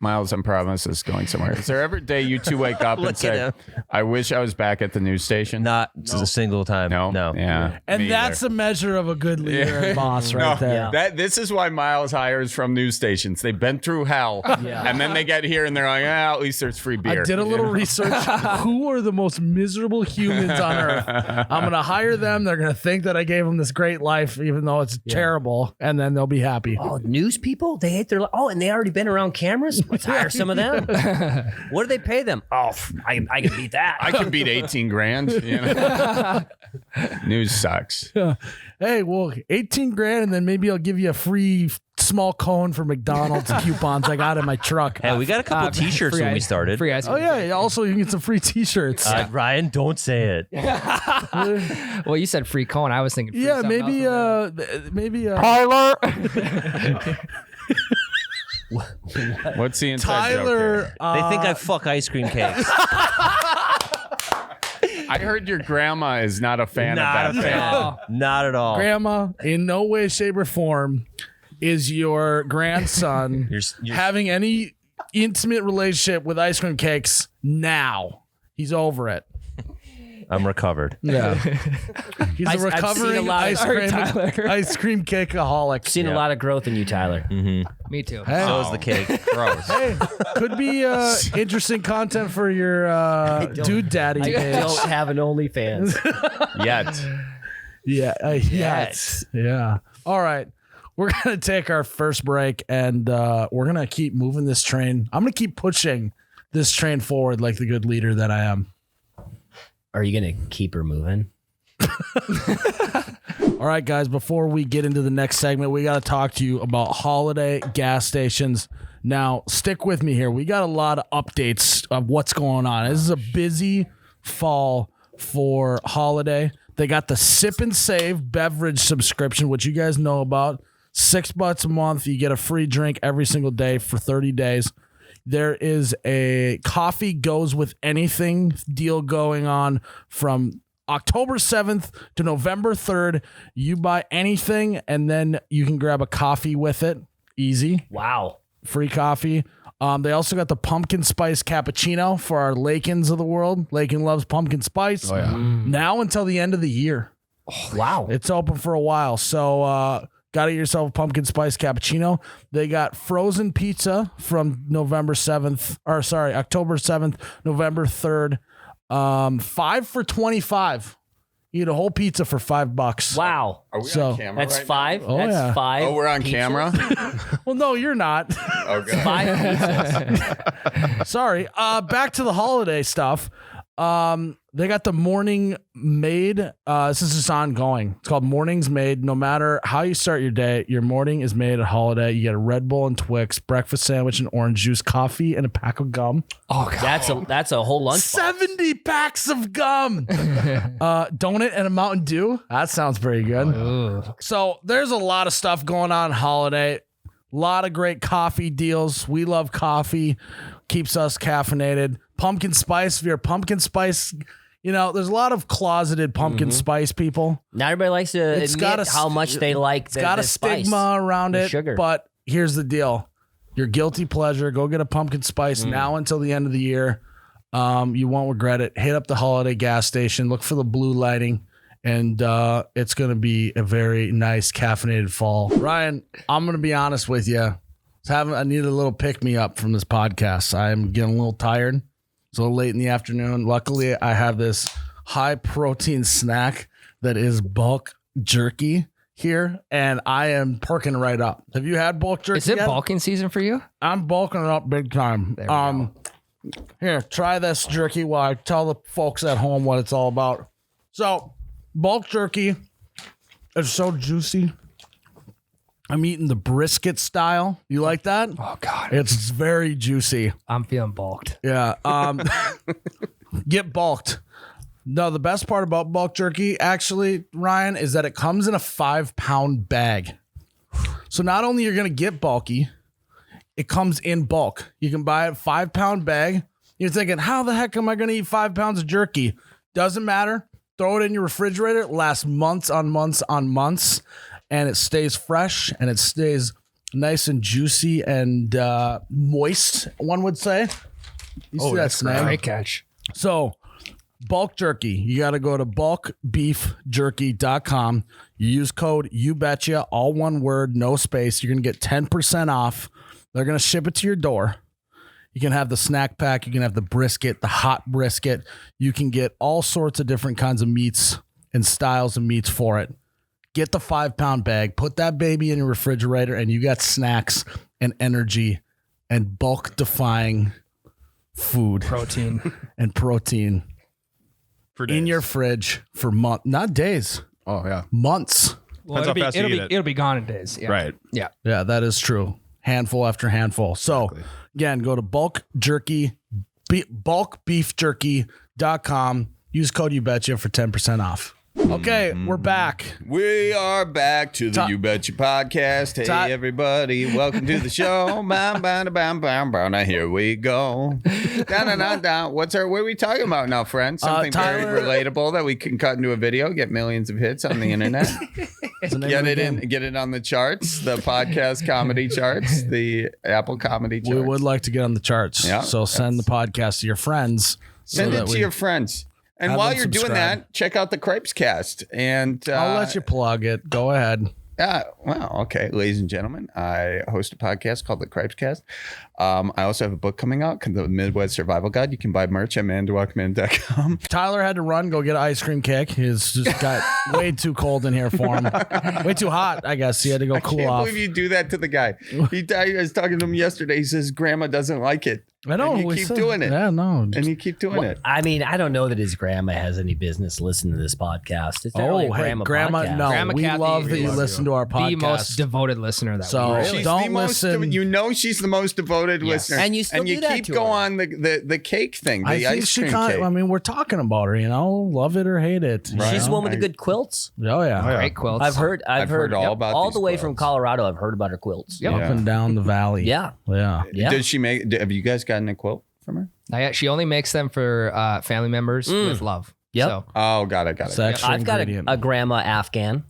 Miles, I promise this is going somewhere. Is there ever a day you two wake up and Look at say, him. I wish I was back at the news station? Not a single time. No. No. Yeah. and me that's either. a measure of a good leader and boss right No, there. Yeah. this is why Miles hires from news stations. They've been through hell, and then they get here and they're like, at least there's free beer. I did a little research. Who are the most miserable humans on earth? I'm going to hire them. They're going to think that I gave them this great life, even though it's terrible, and then they'll be happy. Oh, news people? They hate their and they already been around cameras? Let's hire some of them. What do they pay them? Oh, I can beat that. I can beat 18 grand. You know? News sucks. Hey, well, 18 grand, and then maybe I'll give you a free small cone for McDonald's coupons I got in my truck. Hey, we got a couple T-shirts free when we ice- started. Free ice Oh, cream. yeah. Also, you can get some free T-shirts. Ryan, don't say it. Well, you said free cone. I was thinking free Yeah, something maybe, else. Tyler. What's the inside joke Tyler. here? They think I fuck ice cream cakes. I heard your grandma is not a fan Not of a that fan. thing. Not at all. Grandma, in no way, shape, or form is your grandson You're- having any intimate relationship with ice cream cakes now. He's over it. I'm recovered. Yeah. He's a I've seen a recovering lot of- ice cream cakeaholic. Seen a lot of growth in you, Tyler. Me too. Hey. So is the cake. Gross. Hey, could be interesting content for your dude daddy I page. don't have an OnlyFans. Yet. Yeah. Yes. Yeah. All right. We're going to take our first break and we're going to keep moving this train. I'm going to keep pushing this train forward like the good leader that I am. Are you gonna keep her moving? All right, guys, before we get into the next segment, we got to talk to you about holiday gas stations. Now, stick with me here. We got a lot of updates of what's going on. This is a busy fall for holiday. They got the Sip and Save beverage subscription, which you guys know about. $6 a month. You get a free drink every single day for 30 days. There is a coffee goes with anything deal going on from October 7th to November 3rd. You buy anything and then you can grab a coffee with it. Easy. Wow. Free coffee. They also got the pumpkin spice cappuccino for our Lakins of the world. Lakin loves pumpkin spice. Oh, yeah. Now until the end of the year. Wow. It's open for a while. So got to get yourself a pumpkin spice cappuccino. They got frozen pizza from October 7th, November 3rd. 5 for $25. You eat a whole pizza for $5. Wow. Are we So- on camera That's right five. Oh, That's yeah. 5. now? Oh, we're on pizzas? camera? Well, no, you're not. Okay. 5 pizzas. Sorry. Back to the holiday stuff. They got the Morning Maid. This is just ongoing. It's called Mornings Made. No matter how you start your day, your morning is made at holiday. You get a Red Bull and Twix, breakfast sandwich and orange juice, coffee, and a pack of gum. Oh God. That's a whole lunch. 70 packs of gum. Donut and a Mountain Dew. That sounds pretty good. Ooh. So there's a lot of stuff going on holiday. A lot of great coffee deals. We love coffee. Keeps us caffeinated. Pumpkin spice. If you're a pumpkin spice, there's a lot of closeted pumpkin spice people. Not everybody likes to It's admit got a- how much they like It's got the a spice. stigma around The it. sugar. But here's the deal. Your guilty pleasure. Go get a pumpkin spice now until the end of the year. You won't regret it. Hit up the holiday gas station. Look for the blue lighting. And it's going to be a very nice caffeinated fall. Ryan, I'm going to be honest with you. I need a little pick me up from this podcast. I'm getting a little tired. It's a little late in the afternoon. Luckily, I have this high protein snack that is bulk jerky here, and I am perking right up. Have you had bulk jerky? Is it yet? bulking season for you? I'm bulking it up big time. There we go. Here, try this jerky while I tell the folks at home what it's all about. So, bulk jerky is so juicy. I'm eating the brisket style. You like that? Oh God. It's very juicy. I'm feeling bulked. Yeah. Get bulked. No, the best part about bulk jerky, actually, Ryan, is that it comes in a 5-pound bag. So not only you're going to get bulky, it comes in bulk. You can buy a 5-pound bag. You're thinking, how the heck am I going to eat 5 pounds of jerky? Doesn't matter. Throw it in your refrigerator. It lasts months on months on months. And it stays fresh and it stays nice and juicy and moist, one would say. You see that snag? Great catch. So, bulk jerky. You got to go to bulkbeefjerky.com. You use code YouBetcha, all one word, no space. You're going to get 10% off. They're going to ship it to your door. You can have the snack pack. You can have the brisket, the hot brisket. You can get all sorts of different kinds of meats and styles of meats for it. Get the 5-pound bag, put that baby in your refrigerator, and you got snacks and energy and bulk defying food Protein. and protein For days. in your fridge for months, not days, Oh, yeah. months. Well, Depends how fast you eat it. it'll be gone in days. Yeah. Right. Yeah. Yeah, that is true. Handful after handful. So again, go to bulkbeefjerky.com. Use code YouBetcha for 10% off. Okay, we're back. We are back to the You Betcha podcast. Hey, Ty- everybody. Welcome to the show. Bam, bam, bam, bam, bam. Now, here we go. What are we talking about now, friends? Something very Tyler- relatable that we can cut into a video, get millions of hits on the internet. It's the name Get of the it game. get it on the charts, the podcast comedy charts, the Apple comedy charts. We would like to get on the charts. Yeah, So send the podcast to your friends. Send it to your friends. And Have while them you're doing subscribe. that, check out the Cripes Cast. And I'll let you plug it. Go ahead. Well, okay, ladies and gentlemen, I host a podcast called The Cripes Cast. I also have a book coming out, The Midwest Survival Guide. You can buy merch at mandawakman.com. Tyler had to run, go get an ice cream cake. He's just got way too cold in here for him. Way too hot, I guess. He had to go cool I can't off. believe you do that to the guy. I was talking to him yesterday. He says grandma doesn't like it. I know. And you we keep said- doing it. Yeah, no. And you keep doing it. I mean, I don't know that his grandma has any business listening to this podcast. It's not really a hey, grandma podcast. no. Grandma we Kathy, love that we you love listen you. to our podcast. The most devoted listener that So- we Really? She's Don't the most listen. You know she's the most devoted listener. And you still do that keep to going the cake thing, the I think ice she cream kind cake. I mean, we're talking about her, love it or hate it. you She's the know? one with the good quilts. Oh, yeah. Great quilts. I've heard all about all these the way from quilts. Colorado. I've heard about her quilts. Yep. Up and down the valley. Yeah. Yeah. Yeah. Does she make? Have you guys gotten a quilt from her? Not yet. She only makes them for family members with love. Yep. So, Oh, got it. It's an extra I've got ingredient. a grandma Afghan.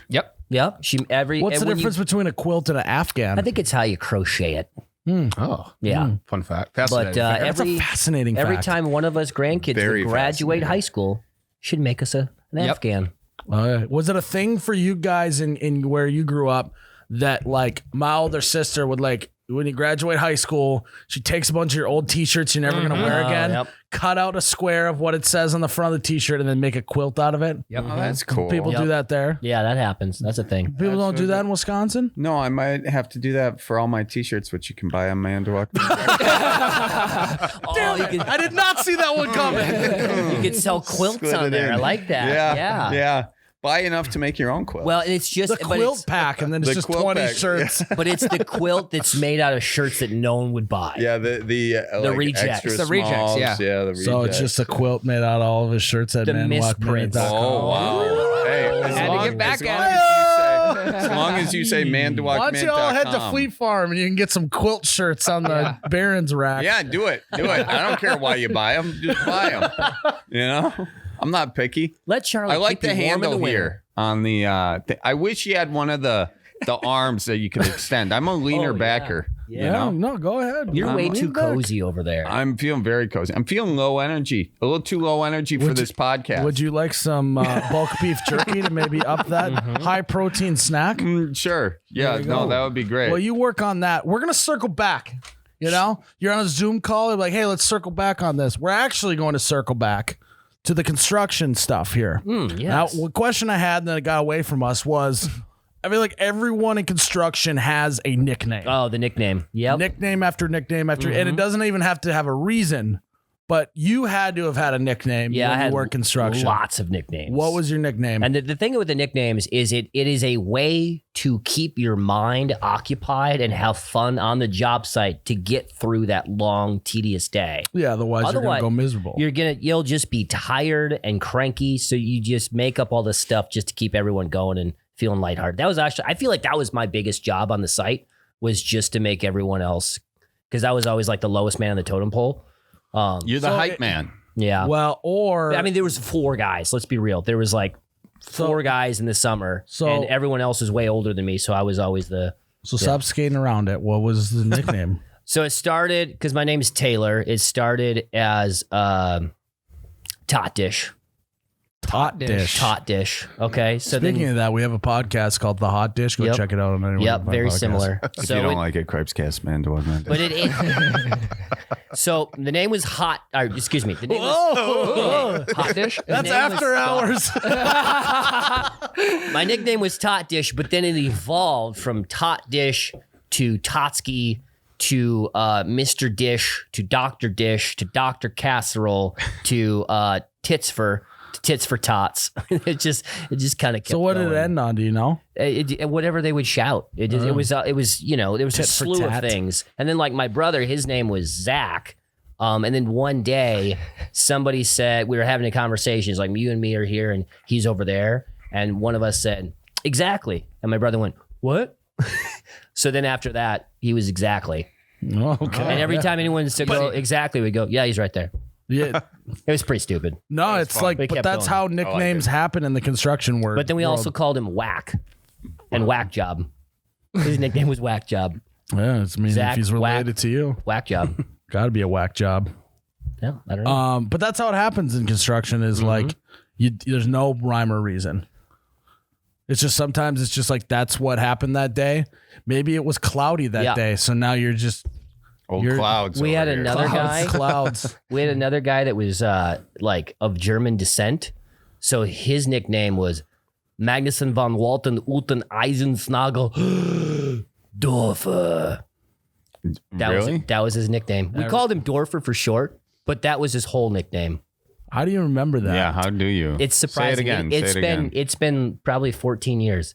yep. Yep. She What's the when difference between a quilt and an Afghan? I think it's how you crochet it. Oh, Yeah. fun fact. But Fascinating. That's every a fascinating every fact. time one of us grandkids Very would graduate fascinating. high school, should make us an Yep. Afghan. Was it a thing for you guys in where you grew up that like my older sister would like when you graduate high school, she takes a bunch of your old t-shirts you're never going to wear Oh, again, yep. cut out a square of what it says on the front of the t-shirt and then make a quilt out of it? Yep. Oh, that's cool. People do that there. Yeah, that happens. That's a thing. People don't do that in Wisconsin? No, I might have to do that for all my T-shirts, which you can buy on my Underwalk. Oh, you could, I did not see that one coming. you could sell quilts Split on it there. in. I like that. yeah. Buy enough to make your own quilt. Well, it's just The but quilt it's, pack, and then it's The just quilt 20 pack, shirts. but it's the quilt that's made out of shirts that no one would buy. yeah, the like rejects. extra The rejects, smalls, yeah. the rejects. So it's just a quilt made out of all of his shirts at The manwalkminute.com. misprints. Oh wow! Hey, Had to get back as long as you say mandawakman.com. Why don't you all head to Fleet Farm and you can get some quilt shirts on the Berens rack? Yeah, do it. I don't care why you buy them. Just buy them. You know, I'm not picky. Let Charlie I like keep the you warm in handle the winter. here on the. I wish you had one of the arms that you could extend. I'm a leaner Oh, yeah. backer. Yeah. You know? No, go ahead. You're way Lean too back. cozy over there. I'm feeling very cozy. I'm feeling low energy, a little too low energy for this podcast. Would you like some bulk beef jerky to maybe up that high protein snack? Sure. Yeah. There you No, go. that would be great. Well, you work on that. We're going to circle back. You know, you're on a Zoom call. You're like, hey, let's circle back on this. We're actually going to circle back to the construction stuff here. Yes. Now, one question I had that got away from us was I feel like everyone in construction has a nickname. Oh, the nickname. Yep. Nickname after nickname after, and it doesn't even have to have a reason, but you had to have had a nickname Yeah, I when had you work construction. lots of nicknames. What was your nickname? And the thing with the nicknames is it is a way to keep your mind occupied and have fun on the job site to get through that long, tedious day. yeah, otherwise you're going Otherwise, to go miserable. You'll just be tired and cranky, so you just make up all this stuff just to keep everyone going and feeling lighthearted. That was actually, I feel like that was my biggest job on the site, was just to make everyone else, because I was always like the lowest man on the totem pole. You're the So hype it- man. Yeah. Well, or I mean, there was 4 guys. Let's be real. There was like 4 guys in the summer, So- and everyone else was way older than me. So I was always the. so stop skating around it. What was the nickname? So it started because my name is Taylor. It started as Tot Dish. Tot dish. Tot Dish. Okay. So Speaking then, of that, we have a podcast called The Hot Dish. Go Yep. check it out on anyone. yep, very similar. If So you don't it- like it, Cripescast, mandawakman. but it so the name was Hot. Or excuse me. The name was Hot dish. the That's name was- after hours. My nickname was Tot Dish, but then it evolved from Tot Dish to Totsky to Mr. Dish to Dr. Dish to Dr. Casserole to Tits for Tots. it just kind of kept So what did going. it end on? Do you know? Whatever they would shout. It was there was a Tit for slew of tat. things. And then like my brother, his name was Zach. And then one day somebody said, we were having a conversation. It's like, you and me are here and he's over there. And one of us said, exactly. And my brother went, what? So then after that, he was exactly. Oh, okay. And every time anyone said go exactly, we go, yeah, he's right there. Yeah. It was pretty stupid. No, it's fun. like, We but kept that's going. how nicknames happen in the construction world. But then we also called him Whack and Whack Job. His nickname was Whack Job. yeah, it's mean Zach if he's related Whack. to you, Whack Job. got to be a whack job. Yeah, I don't know. But that's how it happens in construction. Is like there's no rhyme or reason. It's just sometimes it's just like that's what happened that day. Maybe it was cloudy that day, so now you're just Clouds. We had over here. another guy. clouds. We had another guy that was like of German descent. So his nickname was Magnussen von Walten Uten Eisensnagel Dorfer. Really? That was his nickname. We called him Dorfer for short, but that was his whole nickname. How do you remember that? Yeah. How do you? It's surprising. Say it again. It's been probably 14 years.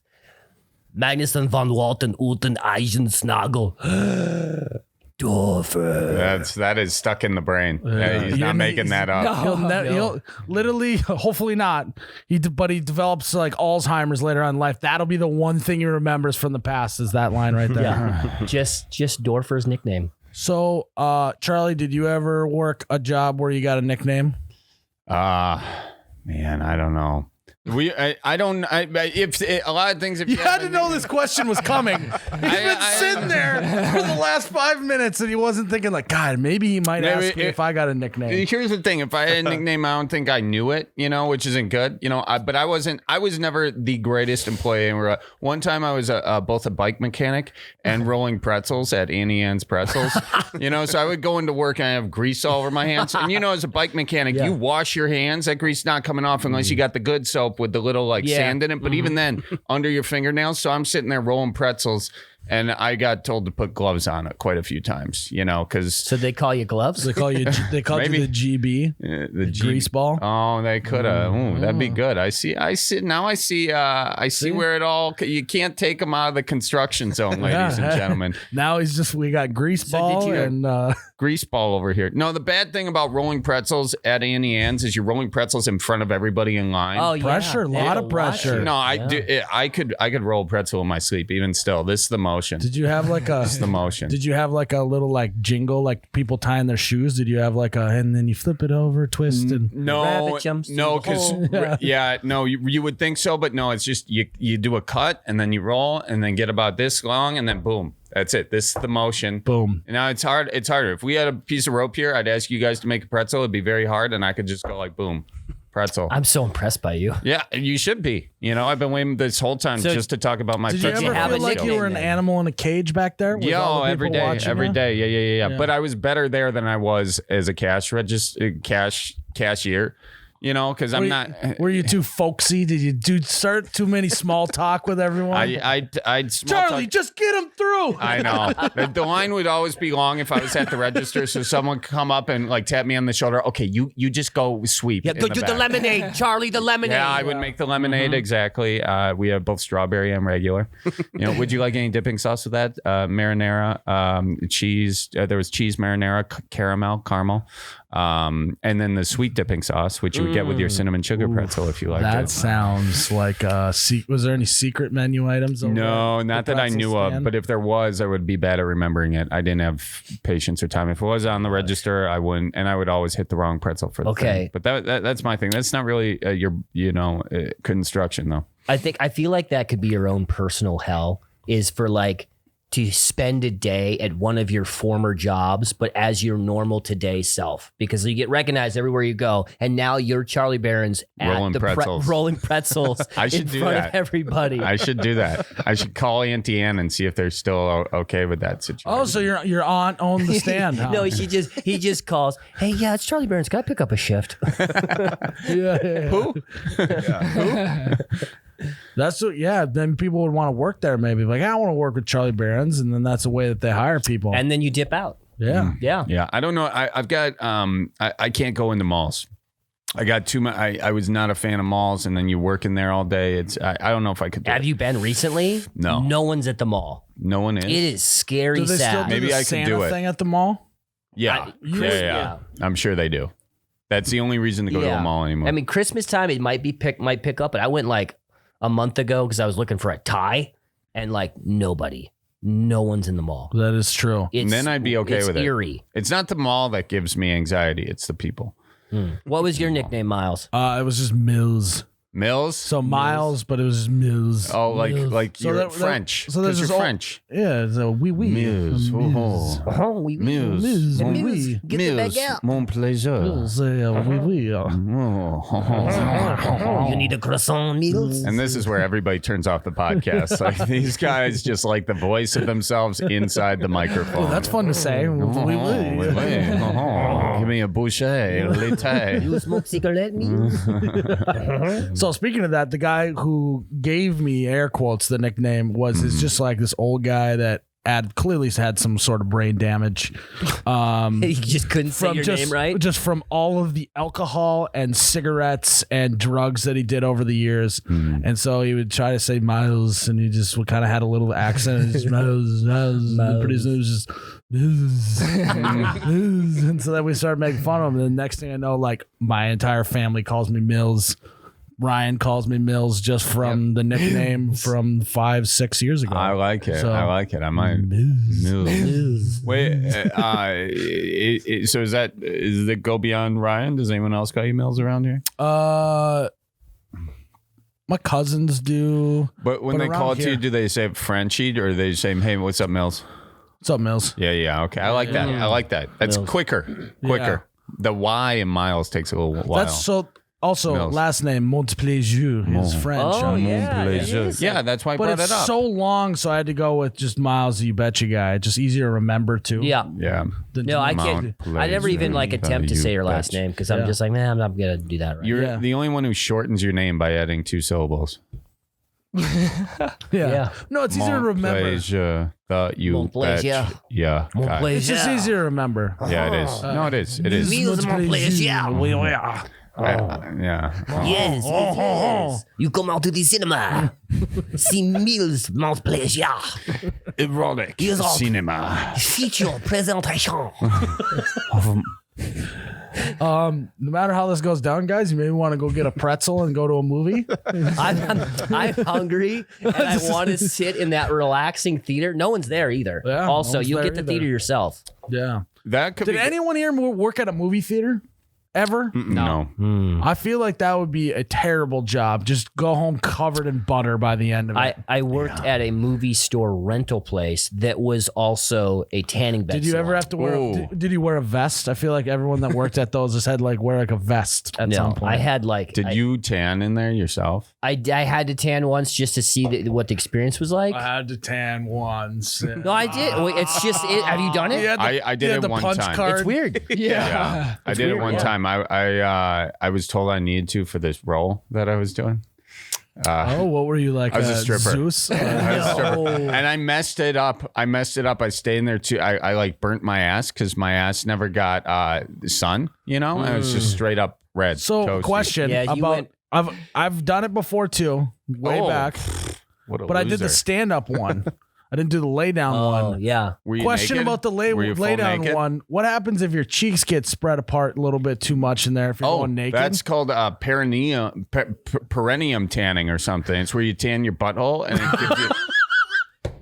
Magnussen von Walten Uten Eisensnagel Dorfer. That is stuck in the brain. He's not making that up. He'll literally, hopefully not. But he develops like Alzheimer's later on in life. That'll be the one thing he remembers from the past is that line right there. Yeah. just Dorfer's nickname. So, Charlie, did you ever work a job where you got a nickname? Man, I don't know. If a lot of things. If You had to know this question was coming. He's been sitting there for the last 5 minutes, and he wasn't thinking like, God, maybe he might ask me if I got a nickname. Here's the thing: if I had a nickname, I don't think I knew it. Which isn't good. But I wasn't. I was never the greatest employee. One time, I was both a bike mechanic and rolling pretzels at Annie Ann's Pretzels. So I would go into work and I have grease all over my hands. And as a bike mechanic, you wash your hands. That grease not coming off unless you got the good soap with the little sand in it, but even then under your fingernails. So I'm sitting there rolling pretzels and I got told to put gloves on it quite a few times, because So they call you gloves? They call you the GB, the grease ball. Oh, they could have. That'd be good. I see where it all. You can't take them out of the construction zone, ladies and gentlemen. Now we got grease ball and grease ball over here. No, the bad thing about rolling pretzels at Annie Ann's is you're rolling pretzels in front of everybody in line. Oh, yeah. pressure, a lot of pressure. No, I could roll pretzel in my sleep. Even still, this is the motion. Did you have like a the motion? Did you have like a little like jingle like people tying their shoes? Did you have like and then you flip it over, twist and no, because you would think so, but no, it's just you do a cut and then you roll and then get about this long and then boom. That's it. This is the motion. Boom. Now it's hard. It's harder. If we had a piece of rope here, I'd ask you guys to make a pretzel. It'd be very hard, and I could just go like boom, pretzel. I'm so impressed by you. Yeah, you should be. I've been waiting this whole time just to talk about my Did you pretzel. ever feel like you were an animal in a cage back there? With all the every people day, watching every you? day. Yeah. But I was better there than I was as a cashier. Because I'm not. Were you too folksy? Did you start too many small talk with everyone? I'd Charlie, just get him through. I know. The line would always be long if I was at the register. So someone would come up and tap me on the shoulder. Okay, you just go sweep. Yeah, go do the lemonade, Charlie. The lemonade. Yeah, I would make the lemonade exactly. We have both strawberry and regular. Would you like any dipping sauce with that? Marinara, cheese. There was cheese marinara, caramel. And then the sweet dipping sauce, which you would get with your cinnamon sugar pretzel if you like that it. sounds like was there any secret menu items? No, not that I knew of. But if there was, I would be bad at remembering it. I didn't have patience or time. If it was on the register, I wouldn't, and I would always hit the wrong pretzel for the thing. But that's my thing. That's not really your construction though. I feel like that could be your own personal hell. Is for like to spend a day at one of your former jobs, but as your normal today self, because you get recognized everywhere you go, and now you're Charlie Berens at rolling pretzels I should in do front that. of everybody. I should do that. I should call Auntie Ann and see if they're still okay with that situation. Oh, so your aunt owned the stand? Huh? No, he just calls. Hey, yeah, it's Charlie Berens. Can I pick up a shift? Yeah. Who? That's what. Yeah, then people would want to work there. Maybe like I want to work with Charlie Berens, and then that's a way that they hire people. And then you dip out. Yeah. Yeah. I don't know. I've got. I can't go into malls. I got too much. I was not a fan of malls, and then you work in there all day. I don't know if I could. Have you been recently? No. No one's at the mall. No one is. It is scary. Do they still sad. do Maybe the I could Santa do it. thing at the mall? Yeah. Yeah. I'm sure they do. That's the only reason to go to a mall anymore. I mean, Christmas time it might pick up, but I went like a month ago because I was looking for a tie, and like no one's in the mall. That is true. And then I'd be okay with it. It's eerie. It's not the mall that gives me anxiety. It's the people. What was your nickname, Miles? It was just Mills. Mills. So Miles, but it was Mills. Oh, like So you're that- French. so there's you're this old- French. Yeah, so oui. Mills. Mills. Oh, oui, oui. Mills. Mills. Mon- Oui. Get the baguette. Mon plaisir. Mills, oui. You need a croissant, Meals? And this is where everybody turns off the podcast. Like these guys just like the voice of themselves inside the microphone. Well, that's fun to say. Oui, oui. Give me a boucher, latte. You smoke cigarette, Meals? So speaking of that, the guy who gave me air quotes the nickname is just like this old guy that clearly had some sort of brain damage. You just couldn't say your name right? Just from all of the alcohol and cigarettes and drugs that he did over the years. And so he would try to say Miles, and he just kind of had a little accent. And just Miles. And pretty soon it was just Miles. And so then we started making fun of him. And the next thing I know, like my entire family calls me Mills. Ryan calls me Mills just from the nickname from 5-6 years ago. I like it. So- I like it. I might. Mills. Wait. So does it go beyond Ryan? Does anyone else call you Mills around here? My cousins do. But when But they around call it to here- you, do they say Frenchie or they say, "Hey, what's up, Mills"? What's up, Mills? Yeah. Okay, I like that. I like that. That's Mills. quicker. The Y in Miles takes a little while. That's so. Also, Mills. last name Montplaisir is French. Oh, yeah. it is. Yeah, that's why I But brought it's it up. so long, so I had to go with just Miles, the You Betcha guy. Just easier to remember too. Yeah. yeah. No, I can't. I never even like attempt to say your last name because I'm just like, man, I'm not gonna do that right. You're the only one who shortens your name by adding 2 syllables. Yeah. No, it's easier to remember. Montplaisir, the you Montplaisir. bet. Yeah. got it. It's just easier to remember. Yeah, it is. No, it is. It is. Meals Montplaisir. Yeah. Yes, yes. You come out to the cinema. See Meals Montplaisir. Erotic Here's all- cinema. Feature presentation. No matter how this goes down, guys, you maybe want to go get a pretzel and go to a movie. I'm hungry and I want to sit in that relaxing theater. No one's there either. Yeah, also, no one's you'll there get the either. theater yourself. Yeah. That could Did be. anyone here work at a movie theater ever? No. I feel like that would be a terrible job. Just go home covered in butter by the end of it. I worked at a movie store rental place that was also a tanning bed. Did you ever salon. have to wear? Ooh. Did you wear a vest? I feel like everyone that worked at those just had like wear like a vest at some No, point. I had like. Did you tan in there yourself? I had to tan once just to see what the experience was like. had to tan once. No, I did. Wait, it's just. Have you done it? I did it one time. It's weird. Yeah, I did it one time. I was told I needed to for this role that I was doing. Oh, what were you like? I was a stripper. Zeus? I was a stripper. And I messed it up. I stayed in there too. I like burnt my ass because my ass never got the sun. You know, and it was just straight up red. So, toasty. question Yeah, you about went- I've done it before too, way Oh, back, What a but I did the loser. stand up one. I didn't do the lay down Oh one. yeah. Were you Question naked? about the Were you full lay down naked? one. What happens if your cheeks get spread apart a little bit too much in there if you're Oh, going naked? that's called perineum tanning or something. It's where you tan your butthole and it gives you.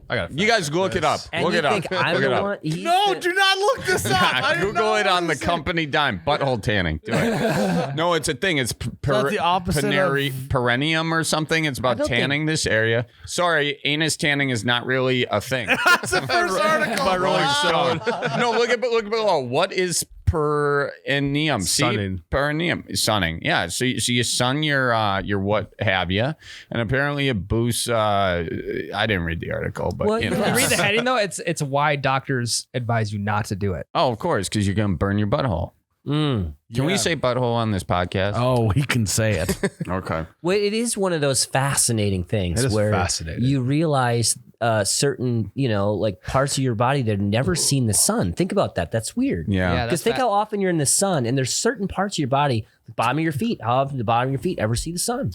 I got. You guys look it up. And Look you it up. think I'm Look it the up. one? he's no, the- do not look this up. I didn't Google know it what on the was saying. company dime. Butthole tanning. Do it. No, it's a thing. It's That's the opposite perineum or something. It's about don't think- tanning this area. Sorry, anus tanning is not really a thing. That's the first article. By Rolling Stone. No, look below. What is perineum? Sunning. See, perineum is sunning. Yeah. So you sun your what have you, and apparently it boosts. I didn't read the article, but Well, you know. yeah. You read the heading though. It's why doctors advise you not to do it. Oh, of course, because you're gonna burn your butthole. Can we say butthole on this podcast? Oh, he can say it. Okay. Well, it is one of those fascinating things It is where fascinating. you realize certain, like parts of your body that have never seen the sun. Think about that. That's weird. Yeah. Because think how often you're in the sun, and there's certain parts of your body, the bottom of your feet, how often the bottom of your feet ever see the sun.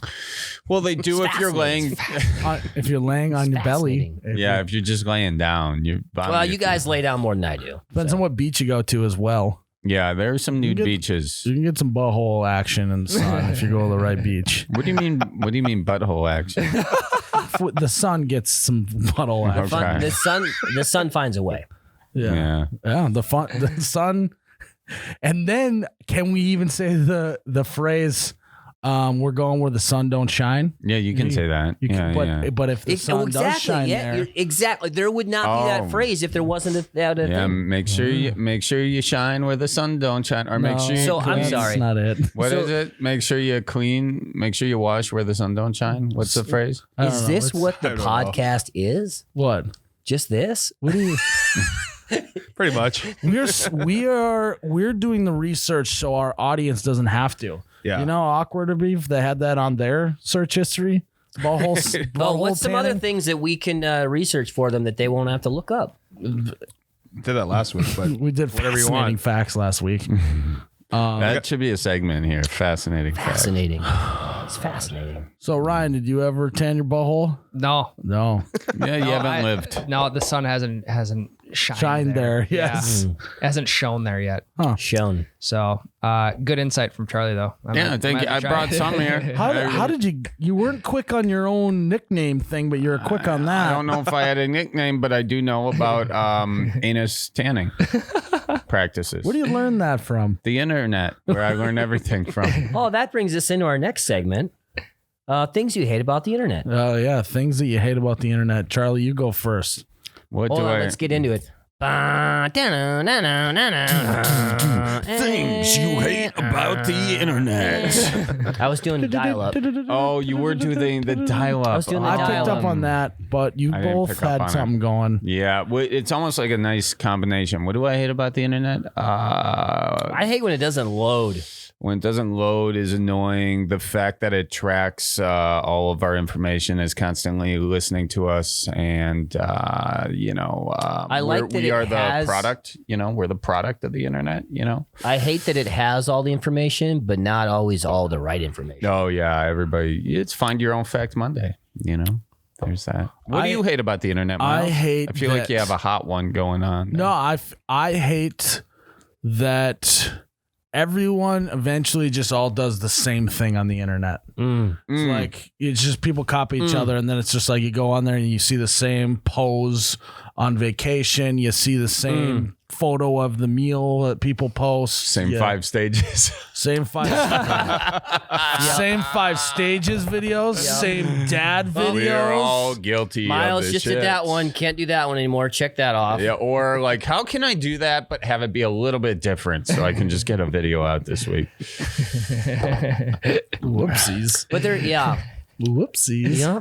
Well, they do if you're laying. If you're laying on your belly. fascinating. Yeah, if you're just laying down, you. Well, you guys lay down more than I do. Depends on what beach you go to as well. Yeah, there are some nude get- beaches. You can get some butthole action in the sun if you go to the right beach. What do you mean? What do you mean butthole action? The sun gets some butthole action. Okay. The sun finds a way. Yeah. Yeah. The sun. And then can we even say the phrase We're going where the sun don't shine. Yeah, you can say that. You yeah, can, yeah. but if the sun does shine there, exactly. There would not be that phrase if there wasn't that Yeah, thing. make sure you shine where the sun don't shine, or make sure you So, clean. I'm sorry. That's not it. What is it? Make sure you clean. Make sure you wash where the sun don't shine. What's the phrase? I don't Is know. this It's- what the podcast is? What? Just this? What do you? Pretty much. We're doing the research so our audience doesn't have to. Yeah. You know how awkward it'd be if they had that on their search history. What's some other things that we can research for them that they won't have to look up? Did that last week, but We did whatever you fascinating want. facts last week. That should be a segment here. Fascinating. fact. Fascinating. It's fascinating. So Ryan, did you ever tan your butthole? No, No. Yeah, you haven't lived. no, the sun hasn't shined Shine there, yes. Yeah. Hasn't shone there yet. Shown. So, good insight from Charlie though. Yeah, thank you. I brought some here. How did you weren't quick on your own nickname thing, but you're quick on that. I don't know if I had a nickname, but I do know about anus tanning practices. Where do you learn that from? The internet, where I learn everything from. Oh, that brings us into our next segment. Things you hate about the internet. Oh yeah, things that you hate about the internet. Charlie, you go first. What Hold do on, I? let's get into it. Things you hate about the internet. I was doing the dial-up. Oh, you were doing the dial-up. I was doing the I dial-up. picked up on that, but you I didn't both pick up had on it. something going. Yeah, it's almost like a nice combination. What do I hate about the internet? I hate when it doesn't load. When it doesn't load is annoying. The fact that it tracks all of our information is constantly listening to us, and I like that we it are the has- product. We're the product of the internet. I hate that it has all the information, but not always all the right information. Oh yeah, everybody. It's Find Your Own Fact Monday. There's that. What do you hate about the internet, Miles? I hate I feel like that- you have a hot one going on. No, I hate that everyone eventually just all does the same thing on the internet. It's like it's just people copy each other, and then it's just like you go on there and you see the same pose on vacation. You see the same photo of the meal that people post. Same Yeah. 5 stages. Same five. Same 5 stages videos. Same dad videos. We're all guilty. Miles of this just shit. did that one. Can't do that one anymore. Check that off. Yeah, or like, how can I do that but have it be a little bit different so I can just get a video out this week? Whoopsies. But there, yeah. Whoopsies. Yeah.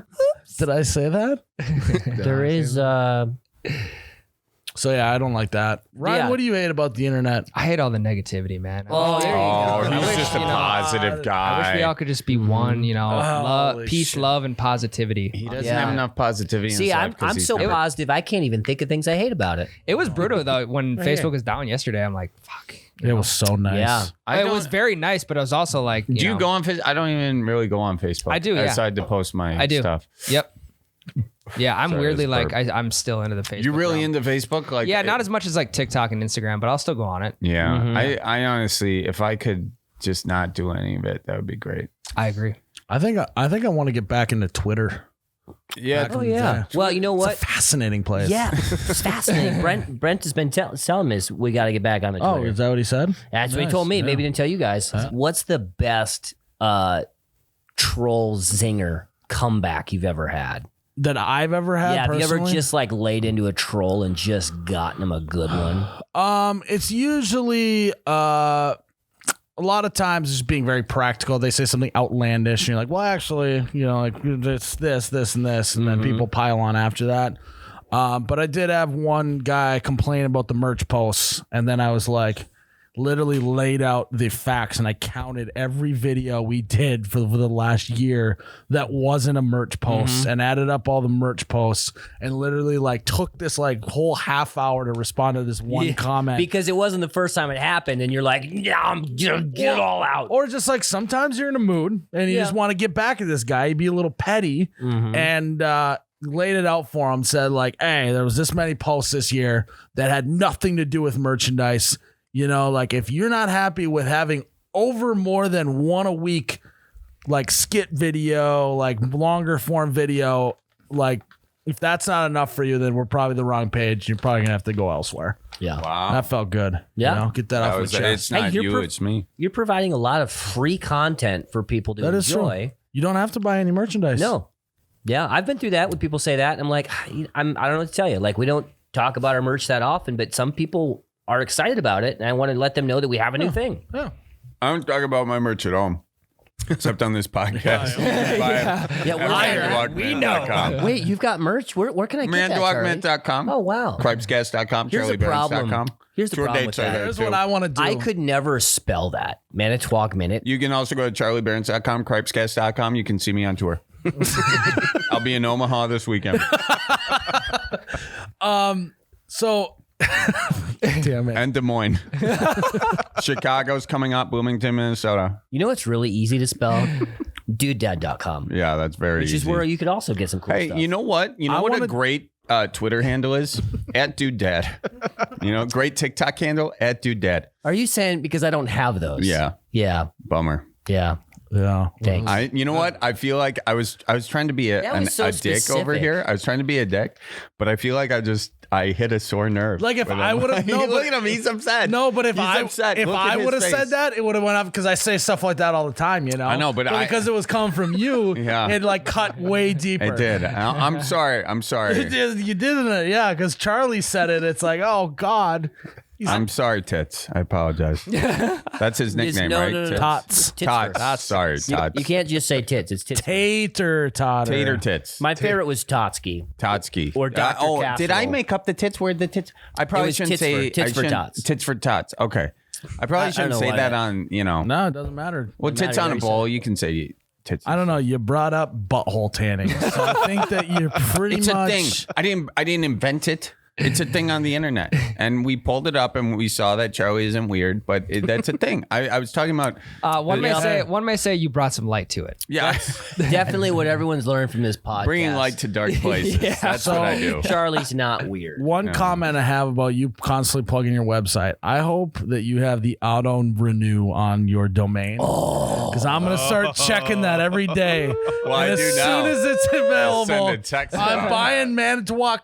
Did I say that? There is, So yeah, I don't like that. Ryan, Yeah. what do you hate about the internet? I hate all the negativity, man. oh, there you Oh, go. he's wish, just a you know, positive guy. I wish we all could just be one, Holy peace, shit. love, and positivity. He doesn't Yeah. have enough positivity in See, his I'm life 'cause he's so never- positive. I can't even think of things I hate about it. It was brutal though when Facebook was down yesterday. I'm like, fuck. It was so nice. Yeah. I It don't- was very nice, but it was also like, Do you know, go on Facebook? I don't even really go on Facebook. I do, I yeah. decided to post my I do. stuff. Yep. Yeah, I'm Sorry, weirdly it was like burp. I'm still into the Facebook. You really realm. into Facebook? Like, Yeah, not as much as like TikTok and Instagram, but I'll still go on it. Yeah, Mm-hmm. I honestly, if I could just not do any of it, that would be great. I agree. I think I want to get back into Twitter. Yeah. Oh, yeah. Well, you know It's a what? fascinating place. Yeah, it's fascinating. Brent has been telling us we got to get back on the Oh, Twitter. is that what he said? That's what he Nice, told me. yeah. Maybe he didn't tell you guys. What's the best troll zinger comeback you've ever had? That I've ever had. Yeah, have you ever personally? just like laid into a troll and just gotten him a good one? It's usually a lot of times just being very practical. They say something outlandish, and you're like, well, actually, like it's this, and this, and then people pile on after that. But I did have one guy complain about the merch posts, and then I was like, literally laid out the facts, and I counted every video we did for the last year that wasn't a merch post, and added up all the merch posts, and literally like took this like whole half hour to respond to this one comment. Because it wasn't the first time it happened, and you're like, yeah, I'm gonna get it all out. Or just like sometimes you're in a mood and you just want to get back at this guy. You'd be a little petty and laid it out for him. Said like, hey, there was this many posts this year that had nothing to do with merchandise. Like if you're not happy with having over more than one a week, like skit video, like longer form video, like if that's not enough for you, then we're probably the wrong page. You're probably gonna have to go elsewhere. Yeah. Wow. That felt good. Yeah. You know, get that off your It's chest. not you're you, it's me. You're providing a lot of free content for people to That is enjoy. true. You don't have to buy any merchandise. No. Yeah, I've been through that when people say that. And I'm like, I don't know what to tell you. Like, we don't talk about our merch that often, but some people are excited about it. And I want to let them know that we have a new thing. Yeah. I don't talk about my merch at all, except on this podcast. We know. Wait, you've got merch? Where can I get that, Charlie? Mandwalkmint.com. Oh, wow. Cripescast.com. Here's the problem. CharlieBerens.com. Here's the Tour problem dates with are that. there, Here's too. what I want to do. I could never spell that. Manitowoc Minute. You can also go to CharlieBerens.com, Cripescast.com. You can see me on tour. I'll be in Omaha this weekend. So, damn it. And Des Moines. Chicago's coming up. Bloomington, Minnesota. You know what's really easy to spell? Dudedad.com. Yeah, that's very Which easy. is where you could also get some cool Hey, stuff. you know what? You know I what wanna- a great Twitter handle is? @DudeDad. You know, great TikTok handle? @DudeDad. Are you saying because I don't have those? Yeah. Yeah. Bummer. Yeah. Yeah. Thanks. You know what? I feel like I was trying to be a That was so dick over specific. here. I was trying to be a dick, but I feel like I hit a sore nerve. Like if with I him. would have Look at him, he's upset. No, but if He's upset. Look at his would have face. said that, it would have went up because I say stuff like that all the time, you know. I know, but because it was coming from you, Yeah. it like cut way deeper. I did. I'm sorry. I'm You sorry. did, yeah, because Charlie said it. It's like, oh God, I'm sorry, Tits. I apologize. That's his nickname, no, right? no, no, Tits. Tots. Tits Tots. first. Sorry, Tots. You can't just say tits. It's tits. Tater Totter. Tater Tits. My favorite was Totsky. Totsky. Or Dr. did I Casserole. make up the tits word? The tits? I probably was shouldn't tits say for- tits I for shouldn't- tots. Tits for tots. Okay. I probably I don't shouldn't know say why that that- on, No, it doesn't matter. well, tits matter, on a you bowl. You can say tits. I don't know. You brought up butthole tanning, so I think that you're pretty It's much. a thing. I didn't invent it. It's a thing on the internet, and we pulled it up, and we saw that Charlie isn't weird, but that's a thing. I was talking about. One Yeah. may say you brought some light to it. Yeah, Definitely what everyone's learned from this podcast. bringing light to dark places. That's what I do. Charlie's not weird. One comment I have about you constantly plugging your website. I hope that you have the auto renew on your domain. Because I'm going to start checking that every day. Well, I and do as now. soon as it's available, Send a text I'm out. buying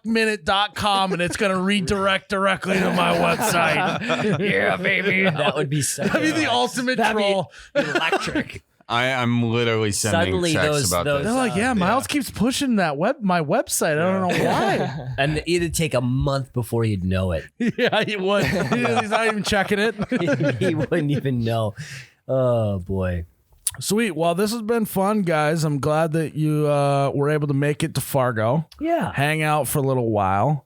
manitowocminute.com and it's going to redirect directly to my website. Yeah, baby. That would be so That'd be the ultimate troll. electric. I'm literally sending Suddenly texts about those- this. They're like, yeah, Miles keeps pushing that my website. I don't know why. And it'd take a month before you'd know it. Yeah, he would. He's not even checking it. He wouldn't even know. Oh, boy. Sweet. Well, this has been fun, guys. I'm glad that you were able to make it to Fargo. Yeah. Hang out for a little while.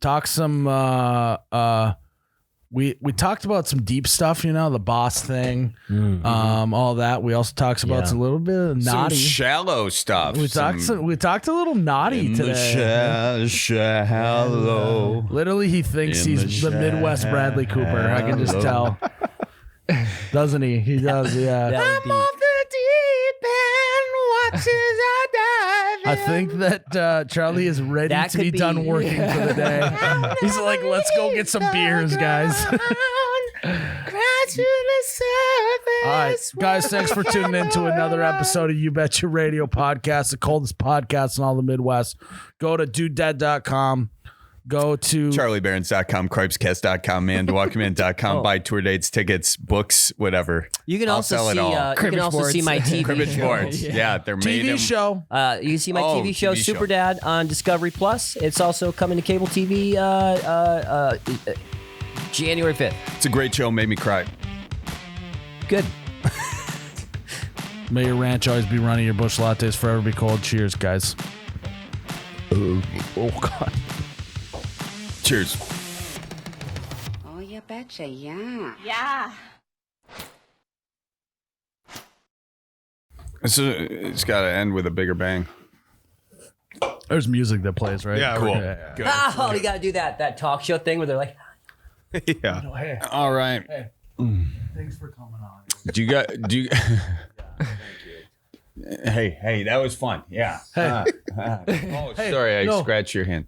Talk some. We talked about some deep stuff, you know, the boss thing, all that. We also talked about Yeah. a little bit of Some naughty. shallow stuff. We talked a little naughty today. Shallow. Literally, he thinks In he's the the Midwest Bradley Cooper. I can just tell. Doesn't he? He does, yeah. That would be, I think that Charlie is ready That to be could be- done working for the day. He's like, let's go get some beers, guys. All right, guys, thanks for tuning in to another episode of You Bet Your Radio podcast, the coldest podcast in all the Midwest. Go to dudedead.com. Go to CharlieBerens.com, Cripescast.com, Mandwalkmint.com. Buy tour dates, tickets, books, whatever. you can I'll also sell it see. all. You can Cribbage also boards. see my TV Cribbage show. boards. Yeah, they're made TV in show. You can see my Oh, TV show, TV show. Super Dad, on Discovery Plus. It's also coming to cable TV January 5th. It's a great show. Made me cry. Good. May your ranch always be running, your bush lattes forever be cold. Cheers, guys. Oh, God. Cheers. Oh, you betcha, yeah. Yeah. It's got to end with a bigger bang. There's music that plays, right? Yeah, Cool. we're- Good. Oh, you got to do that talk show thing where they're like, yeah. All right. Thanks for coming on. Do you? Hey, that was fun. Yeah. Hey. Oh, sorry, I no. scratched your hand.